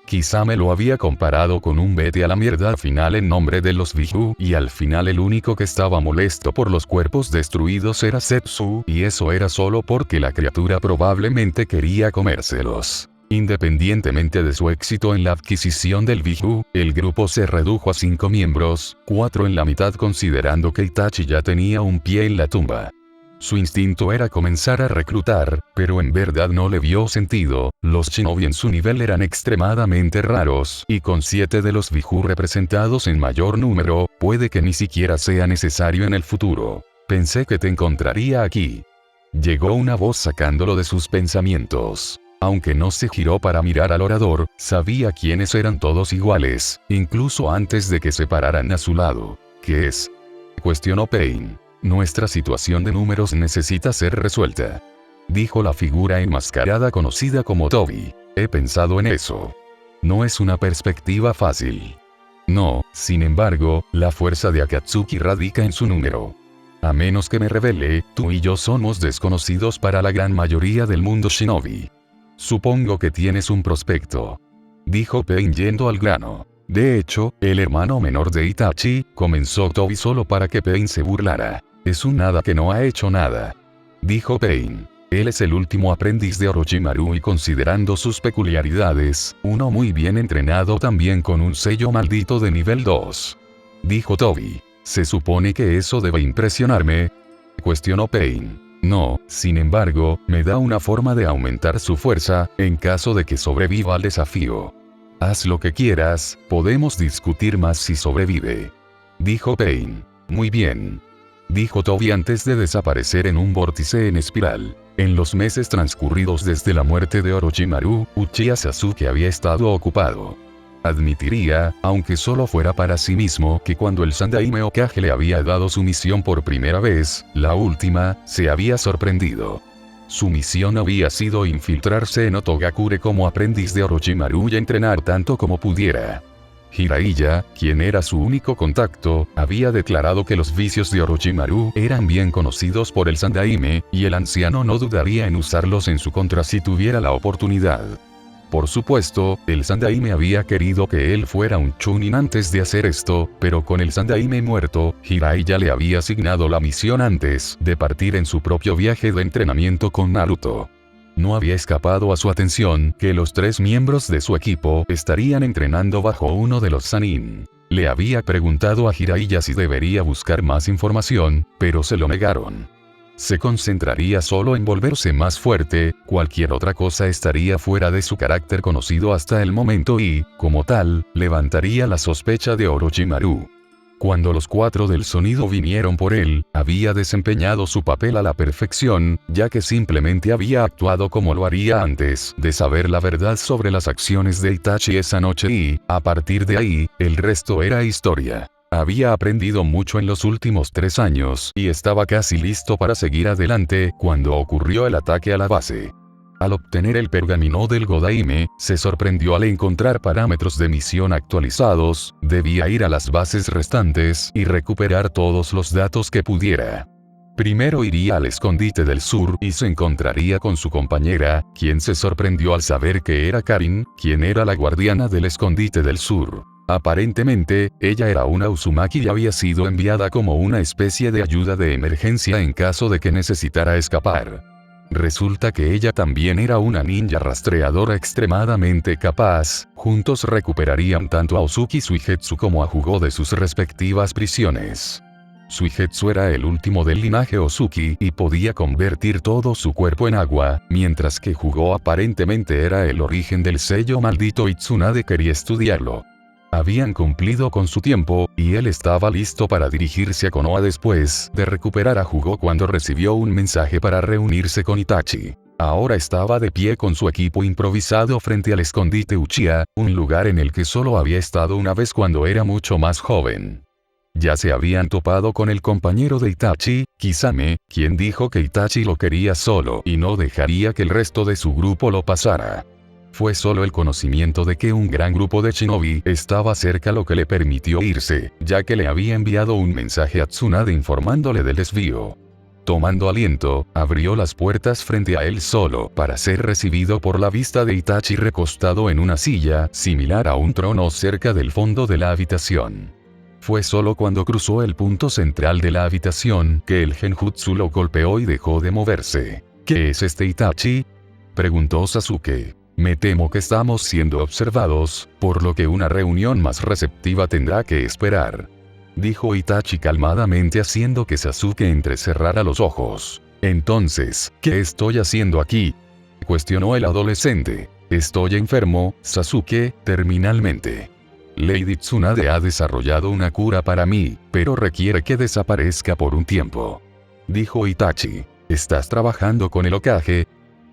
Quizá me lo había comparado con un vete a la mierda final en nombre de los Biju, y al final el único que estaba molesto por los cuerpos destruidos era Zetsu, y eso era solo porque la criatura probablemente quería comérselos. Independientemente de su éxito en la adquisición del Biju, el grupo se redujo a 5 miembros, 4 en la mitad considerando que Itachi ya tenía un pie en la tumba. Su instinto era comenzar a reclutar, pero en verdad no le vio sentido. Los shinobi en su nivel eran extremadamente raros, y con 7 de los Biju representados en mayor número, puede que ni siquiera sea necesario en el futuro. Pensé que te encontraría aquí. Llegó una voz sacándolo de sus pensamientos. Aunque no se giró para mirar al orador, sabía quiénes eran todos iguales, incluso antes de que se pararan a su lado. ¿Qué es? Cuestionó Pain. Nuestra situación de números necesita ser resuelta, dijo la figura enmascarada conocida como Toby. He pensado en eso. No es una perspectiva fácil. No, sin embargo, la fuerza de Akatsuki radica en su número. A menos que me revele, tú y yo somos desconocidos para la gran mayoría del mundo shinobi. Supongo que tienes un prospecto, dijo Pain yendo al grano. De hecho, el hermano menor de Itachi, comenzó Toby solo para que Pain se burlara. Es un nada que no ha hecho nada, dijo Pain. Él es el último aprendiz de Orochimaru y considerando sus peculiaridades, uno muy bien entrenado también con un sello maldito de nivel 2. Dijo Toby. ¿Se supone que eso debe impresionarme?, cuestionó Pain. No, sin embargo, me da una forma de aumentar su fuerza, en caso de que sobreviva al desafío. Haz lo que quieras, podemos discutir más si sobrevive, dijo Pain. Muy bien, dijo Toby antes de desaparecer en un vórtice en espiral. En los meses transcurridos desde la muerte de Orochimaru, Uchiha Sasuke había estado ocupado. Admitiría, aunque solo fuera para sí mismo, que cuando el Sandaime Hokage le había dado su misión por primera vez, la última, se había sorprendido. Su misión había sido infiltrarse en Otogakure como aprendiz de Orochimaru y entrenar tanto como pudiera. Jiraiya, quien era su único contacto, había declarado que los vicios de Orochimaru eran bien conocidos por el Sandaime, y el anciano no dudaría en usarlos en su contra si tuviera la oportunidad. Por supuesto, el Sandaime había querido que él fuera un Chunin antes de hacer esto, pero con el Sandaime muerto, Jiraiya le había asignado la misión antes de partir en su propio viaje de entrenamiento con Naruto. No había escapado a su atención que los 3 miembros de su equipo estarían entrenando bajo uno de los Sannin. Le había preguntado a Jiraiya si debería buscar más información, pero se lo negaron. Se concentraría solo en volverse más fuerte, cualquier otra cosa estaría fuera de su carácter conocido hasta el momento y, como tal, levantaría la sospecha de Orochimaru. Cuando los 4 del sonido vinieron por él, había desempeñado su papel a la perfección, ya que simplemente había actuado como lo haría antes de saber la verdad sobre las acciones de Itachi esa noche y, a partir de ahí, el resto era historia. Había aprendido mucho en los últimos 3 años y estaba casi listo para seguir adelante cuando ocurrió el ataque a la base. Al obtener el pergamino del Godaime, se sorprendió al encontrar parámetros de misión actualizados. Debía ir a las bases restantes y recuperar todos los datos que pudiera. Primero iría al escondite del sur y se encontraría con su compañera, quien se sorprendió al saber que era Karin, quien era la guardiana del escondite del sur. Aparentemente, ella era una Uzumaki y había sido enviada como una especie de ayuda de emergencia en caso de que necesitara escapar. Resulta que ella también era una ninja rastreadora extremadamente capaz. Juntos recuperarían tanto a Ozuki Suigetsu como a Jugo de sus respectivas prisiones. Suigetsu era el último del linaje Ozuki y podía convertir todo su cuerpo en agua, mientras que Jugo aparentemente era el origen del sello maldito y Tsunade quería estudiarlo. Habían cumplido con su tiempo, y él estaba listo para dirigirse a Konoha después de recuperar a Jugo cuando recibió un mensaje para reunirse con Itachi. Ahora estaba de pie con su equipo improvisado frente al escondite Uchiha, un lugar en el que solo había estado una vez cuando era mucho más joven. Ya se habían topado con el compañero de Itachi, Kisame, quien dijo que Itachi lo quería solo y no dejaría que el resto de su grupo lo pasara. Fue solo el conocimiento de que un gran grupo de shinobi estaba cerca lo que le permitió irse, ya que le había enviado un mensaje a Tsunade informándole del desvío. Tomando aliento, abrió las puertas frente a él solo para ser recibido por la vista de Itachi recostado en una silla, similar a un trono cerca del fondo de la habitación. Fue solo cuando cruzó el punto central de la habitación que el genjutsu lo golpeó y dejó de moverse. ¿Qué es este Itachi?, preguntó Sasuke. Me temo que estamos siendo observados, por lo que una reunión más receptiva tendrá que esperar, dijo Itachi calmadamente haciendo que Sasuke entrecerrara los ojos. Entonces, ¿qué estoy haciendo aquí?, cuestionó el adolescente. Estoy enfermo, Sasuke, terminalmente. Lady Tsunade ha desarrollado una cura para mí, pero requiere que desaparezca por un tiempo, dijo Itachi. ¿Estás trabajando con el Hokage?,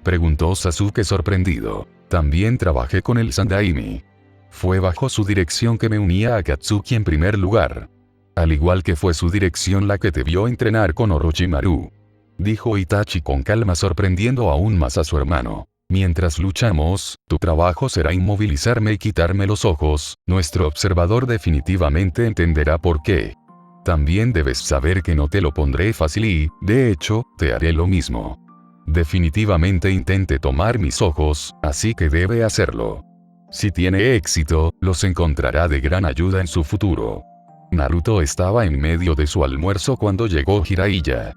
preguntó Sasuke sorprendido. También trabajé con el Sandaime. Fue bajo su dirección que me uní a Akatsuki en primer lugar. Al igual que fue su dirección la que te vio entrenar con Orochimaru, dijo Itachi con calma, sorprendiendo aún más a su hermano. Mientras luchamos, tu trabajo será inmovilizarme y quitarme los ojos. Nuestro observador definitivamente entenderá por qué. También debes saber que no te lo pondré fácil y, de hecho, te haré lo mismo. Definitivamente intente tomar mis ojos, así que debe hacerlo. Si tiene éxito, los encontrará de gran ayuda en su futuro. Naruto estaba en medio de su almuerzo cuando llegó Jiraiya.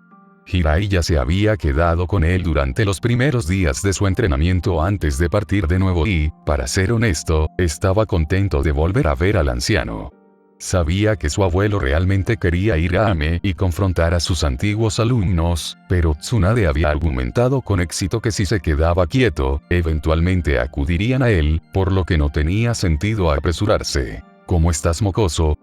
Jiraiya se había quedado con él durante los primeros días de su entrenamiento antes de partir de nuevo y, para ser honesto, estaba contento de volver a ver al anciano. Sabía que su abuelo realmente quería ir a Ame y confrontar a sus antiguos alumnos, pero Tsunade había argumentado con éxito que si se quedaba quieto, eventualmente acudirían a él, por lo que no tenía sentido apresurarse. ¿Cómo estás, mocoso?,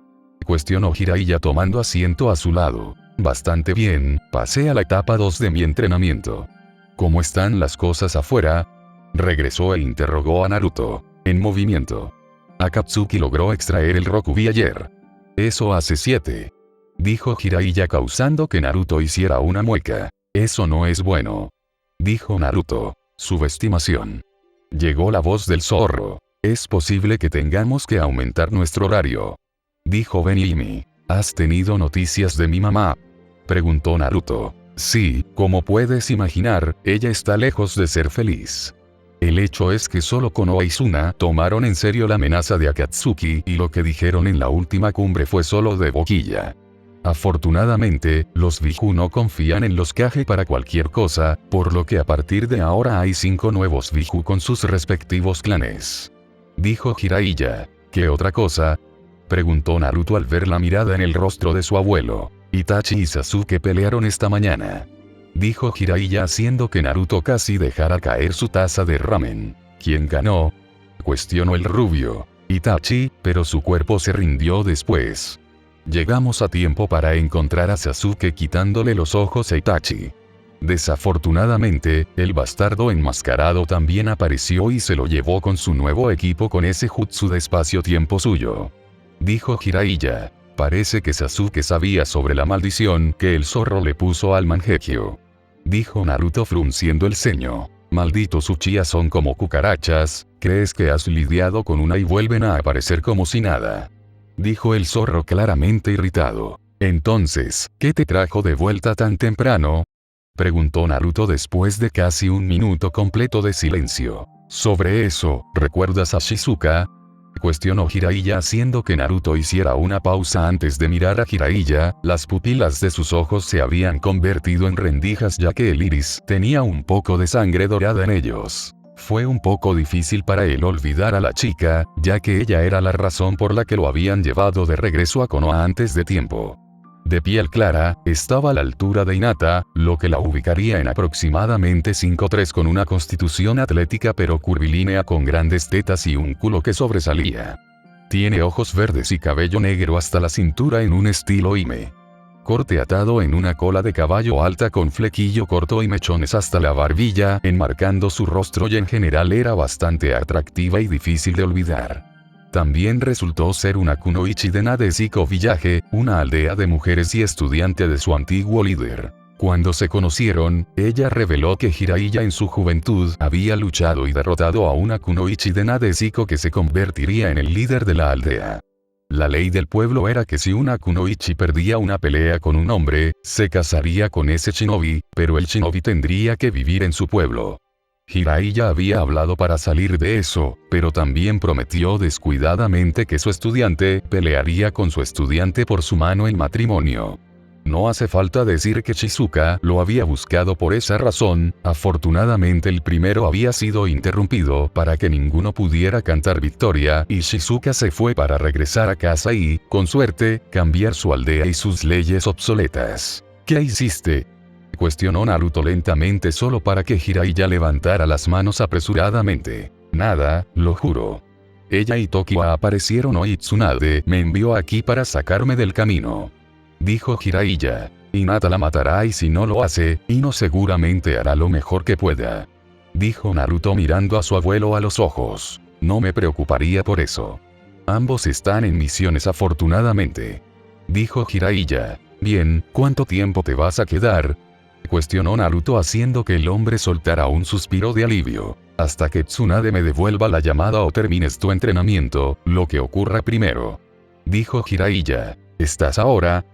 cuestionó Jiraiya tomando asiento a su lado. Bastante bien, pasé a la etapa 2 de mi entrenamiento. ¿Cómo están las cosas afuera?, regresó e interrogó a Naruto. En movimiento. Akatsuki logró extraer el Rokubi ayer. Eso hace 7. Dijo Jiraiya causando que Naruto hiciera una mueca. Eso no es bueno. Dijo Naruto. Subestimación. Llegó la voz del zorro. Es posible que tengamos que aumentar nuestro horario. Dijo Benimi. ¿Has tenido noticias de mi mamá?, preguntó Naruto. Sí, como puedes imaginar, ella está lejos de ser feliz. El hecho es que solo Konoha y Suna tomaron en serio la amenaza de Akatsuki y lo que dijeron en la última cumbre fue solo de boquilla. Afortunadamente, los Biju no confían en los Kage para cualquier cosa, por lo que a partir de ahora hay 5 nuevos Biju con sus respectivos clanes. Dijo Jiraiya. ¿Qué otra cosa?, preguntó Naruto al ver la mirada en el rostro de su abuelo. Itachi y Sasuke pelearon esta mañana. Dijo Jiraiya haciendo que Naruto casi dejara caer su taza de ramen. ¿Quién ganó?, cuestionó el rubio. Itachi, pero su cuerpo se rindió después. Llegamos a tiempo para encontrar a Sasuke quitándole los ojos a Itachi. Desafortunadamente, el bastardo enmascarado también apareció y se lo llevó con su nuevo equipo con ese jutsu de espacio-tiempo suyo. Dijo Jiraiya. Parece que Sasuke sabía sobre la maldición que el zorro le puso al Mangekyo. Dijo Naruto frunciendo el ceño. Malditos Uchiha son como cucarachas, ¿crees que has lidiado con una y vuelven a aparecer como si nada?, dijo el zorro claramente irritado. Entonces, ¿qué te trajo de vuelta tan temprano?, preguntó Naruto después de casi un minuto completo de silencio. Sobre eso, ¿recuerdas a Shizuka?, cuestionó Jiraiya haciendo que Naruto hiciera una pausa antes de mirar a Jiraiya. Las pupilas de sus ojos se habían convertido en rendijas ya que el iris tenía un poco de sangre dorada en ellos. Fue un poco difícil para él olvidar a la chica, ya que ella era la razón por la que lo habían llevado de regreso a Konoha antes de tiempo. De piel clara, estaba a la altura de Hinata, lo que la ubicaría en aproximadamente 5'3" con una constitución atlética pero curvilínea con grandes tetas y un culo que sobresalía. Tiene ojos verdes y cabello negro hasta la cintura en un estilo hime. Corte atado en una cola de caballo alta con flequillo corto y mechones hasta la barbilla, enmarcando su rostro y en general era bastante atractiva y difícil de olvidar. También resultó ser una kunoichi de Nadeshiko Village, una aldea de mujeres y estudiante de su antiguo líder. Cuando se conocieron, ella reveló que Jiraiya en su juventud había luchado y derrotado a una kunoichi de Nadeshiko que se convertiría en el líder de la aldea. La ley del pueblo era que si una kunoichi perdía una pelea con un hombre, se casaría con ese shinobi, pero el shinobi tendría que vivir en su pueblo. Jiraiya había hablado para salir de eso, pero también prometió descuidadamente que su estudiante pelearía con su estudiante por su mano en matrimonio. No hace falta decir que Shizuka lo había buscado por esa razón. Afortunadamente el primero había sido interrumpido para que ninguno pudiera cantar victoria y Shizuka se fue para regresar a casa y, con suerte, cambiar su aldea y sus leyes obsoletas. ¿Qué hiciste?, cuestionó Naruto lentamente solo para que Jiraiya levantara las manos apresuradamente. Nada, lo juro. Ella y Tokiwa aparecieron hoy y Tsunade me envió aquí para sacarme del camino. Dijo Jiraiya. Hinata la matará y si no lo hace, Ino seguramente hará lo mejor que pueda. Dijo Naruto mirando a su abuelo a los ojos. No me preocuparía por eso. Ambos están en misiones afortunadamente. Dijo Jiraiya. Bien, ¿cuánto tiempo te vas a quedar? Cuestionó Naruto haciendo que el hombre soltara un suspiro de alivio. Hasta que Tsunade me devuelva la llamada o termines tu entrenamiento, lo que ocurra primero. Dijo Jiraiya. ¿Estás ahora?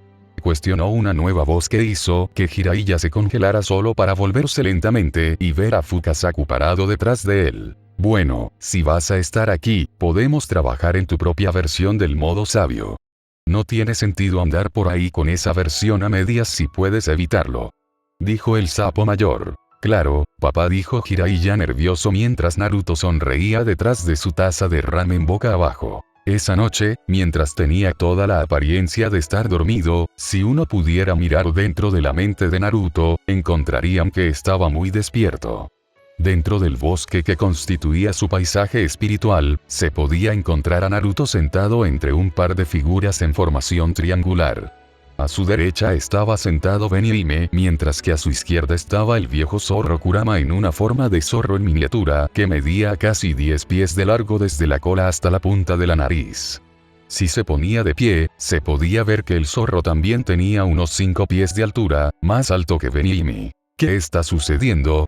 Cuestionó una nueva voz que hizo que Jiraiya se congelara solo para volverse lentamente y ver a Fukasaku parado detrás de él. Bueno, si vas a estar aquí, podemos trabajar en tu propia versión del modo sabio. No tiene sentido andar por ahí con esa versión a medias si puedes evitarlo. Dijo el sapo mayor. Claro, papá, dijo Jiraiya nervioso mientras Naruto sonreía detrás de su taza de ramen boca abajo. Esa noche, mientras tenía toda la apariencia de estar dormido, si uno pudiera mirar dentro de la mente de Naruto, encontrarían que estaba muy despierto. Dentro del bosque que constituía su paisaje espiritual, se podía encontrar a Naruto sentado entre un par de figuras en formación triangular. A su derecha estaba sentado Benihime, mientras que a su izquierda estaba el viejo zorro Kurama en una forma de zorro en miniatura que medía casi 10 pies de largo desde la cola hasta la punta de la nariz. Si se ponía de pie, se podía ver que el zorro también tenía unos 5 pies de altura, más alto que Benihime. ¿Qué está sucediendo?,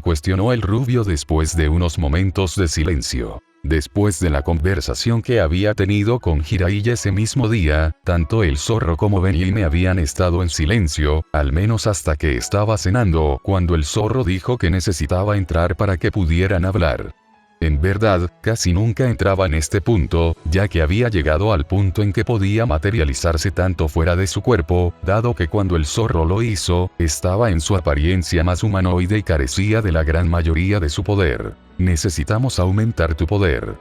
cuestionó el rubio después de unos momentos de silencio. Después de la conversación que había tenido con Jiraiya ese mismo día, tanto el zorro como Benihime habían estado en silencio, al menos hasta que estaba cenando, cuando el zorro dijo que necesitaba entrar para que pudieran hablar. En verdad, casi nunca entraba en este punto, ya que había llegado al punto en que podía materializarse tanto fuera de su cuerpo, dado que cuando el zorro lo hizo, estaba en su apariencia más humanoide y carecía de la gran mayoría de su poder. Necesitamos aumentar tu poder.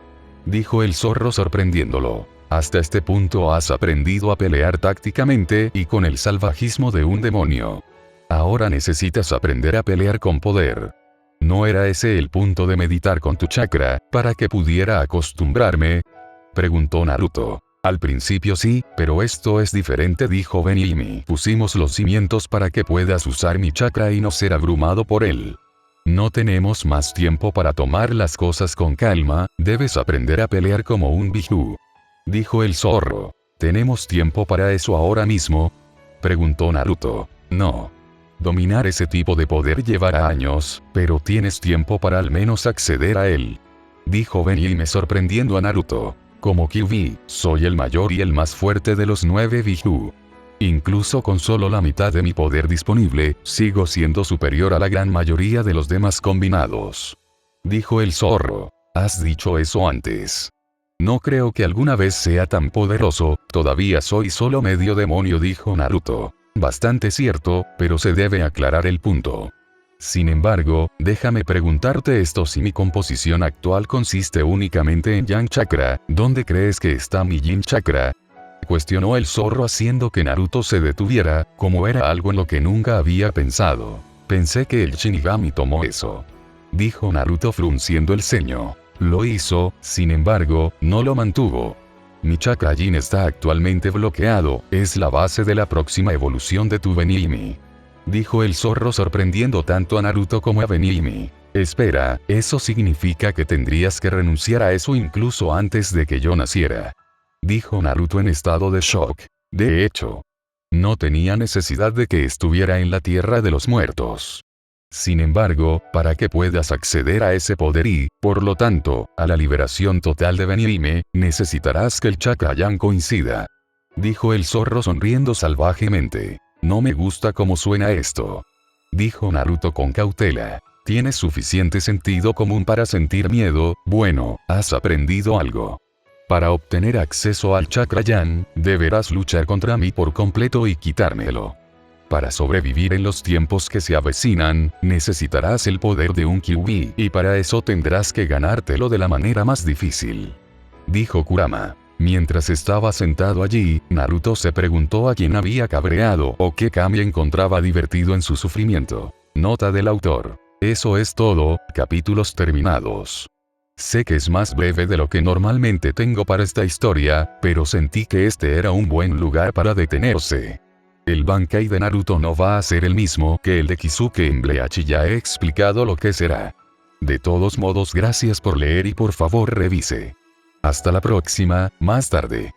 Dijo el zorro sorprendiéndolo. Hasta este punto has aprendido a pelear tácticamente y con el salvajismo de un demonio. Ahora necesitas aprender a pelear con poder. ¿No era ese el punto de meditar con tu chakra, para que pudiera acostumbrarme?, preguntó Naruto. Al principio sí, pero esto es diferente, dijo Benihime. Pusimos los cimientos para que puedas usar mi chakra y no ser abrumado por él. No tenemos más tiempo para tomar las cosas con calma, debes aprender a pelear como un Biju. Dijo el zorro. ¿Tenemos tiempo para eso ahora mismo?, preguntó Naruto. No. Dominar ese tipo de poder llevará años, pero tienes tiempo para al menos acceder a él. Dijo Benihime sorprendiendo a Naruto. Como Kyuubi, soy el mayor y el más fuerte de los 9 Biju. Incluso con solo la mitad de mi poder disponible, sigo siendo superior a la gran mayoría de los demás combinados. Dijo el zorro. Has dicho eso antes. No creo que alguna vez sea tan poderoso, todavía soy solo medio demonio, dijo Naruto. Bastante cierto, pero se debe aclarar el punto. Sin embargo, déjame preguntarte esto: si mi composición actual consiste únicamente en Yang Chakra, ¿dónde crees que está mi Yin Chakra?, cuestionó el zorro haciendo que Naruto se detuviera, como era algo en lo que nunca había pensado. Pensé que el Shinigami tomó eso. Dijo Naruto frunciendo el ceño. Lo hizo, sin embargo, no lo mantuvo. Mi chakra Yin está actualmente bloqueado, es la base de la próxima evolución de tu Benihime. Dijo el zorro sorprendiendo tanto a Naruto como a Benihime. Espera, ¿eso significa que tendrías que renunciar a eso incluso antes de que yo naciera?, dijo Naruto en estado de shock. De hecho, no tenía necesidad de que estuviera en la tierra de los muertos. Sin embargo, para que puedas acceder a ese poder y, por lo tanto, a la liberación total de Benihime, necesitarás que el chakra Yang coincida. Dijo el zorro sonriendo salvajemente. No me gusta cómo suena esto. Dijo Naruto con cautela. ¿Tienes suficiente sentido común para sentir miedo? Bueno, has aprendido algo. Para obtener acceso al chakra Yang, deberás luchar contra mí por completo y quitármelo. Para sobrevivir en los tiempos que se avecinan, necesitarás el poder de un Kyuubi, y para eso tendrás que ganártelo de la manera más difícil. Dijo Kurama. Mientras estaba sentado allí, Naruto se preguntó a quién había cabreado o qué Kami encontraba divertido en su sufrimiento. Nota del autor. Eso es todo, capítulos terminados. Sé que es más breve de lo que normalmente tengo para esta historia, pero sentí que este era un buen lugar para detenerse. El Bankai de Naruto no va a ser el mismo que el de Kizuke en Bleach, ya he explicado lo que será. De todos modos, gracias por leer y por favor revise. Hasta la próxima, más tarde.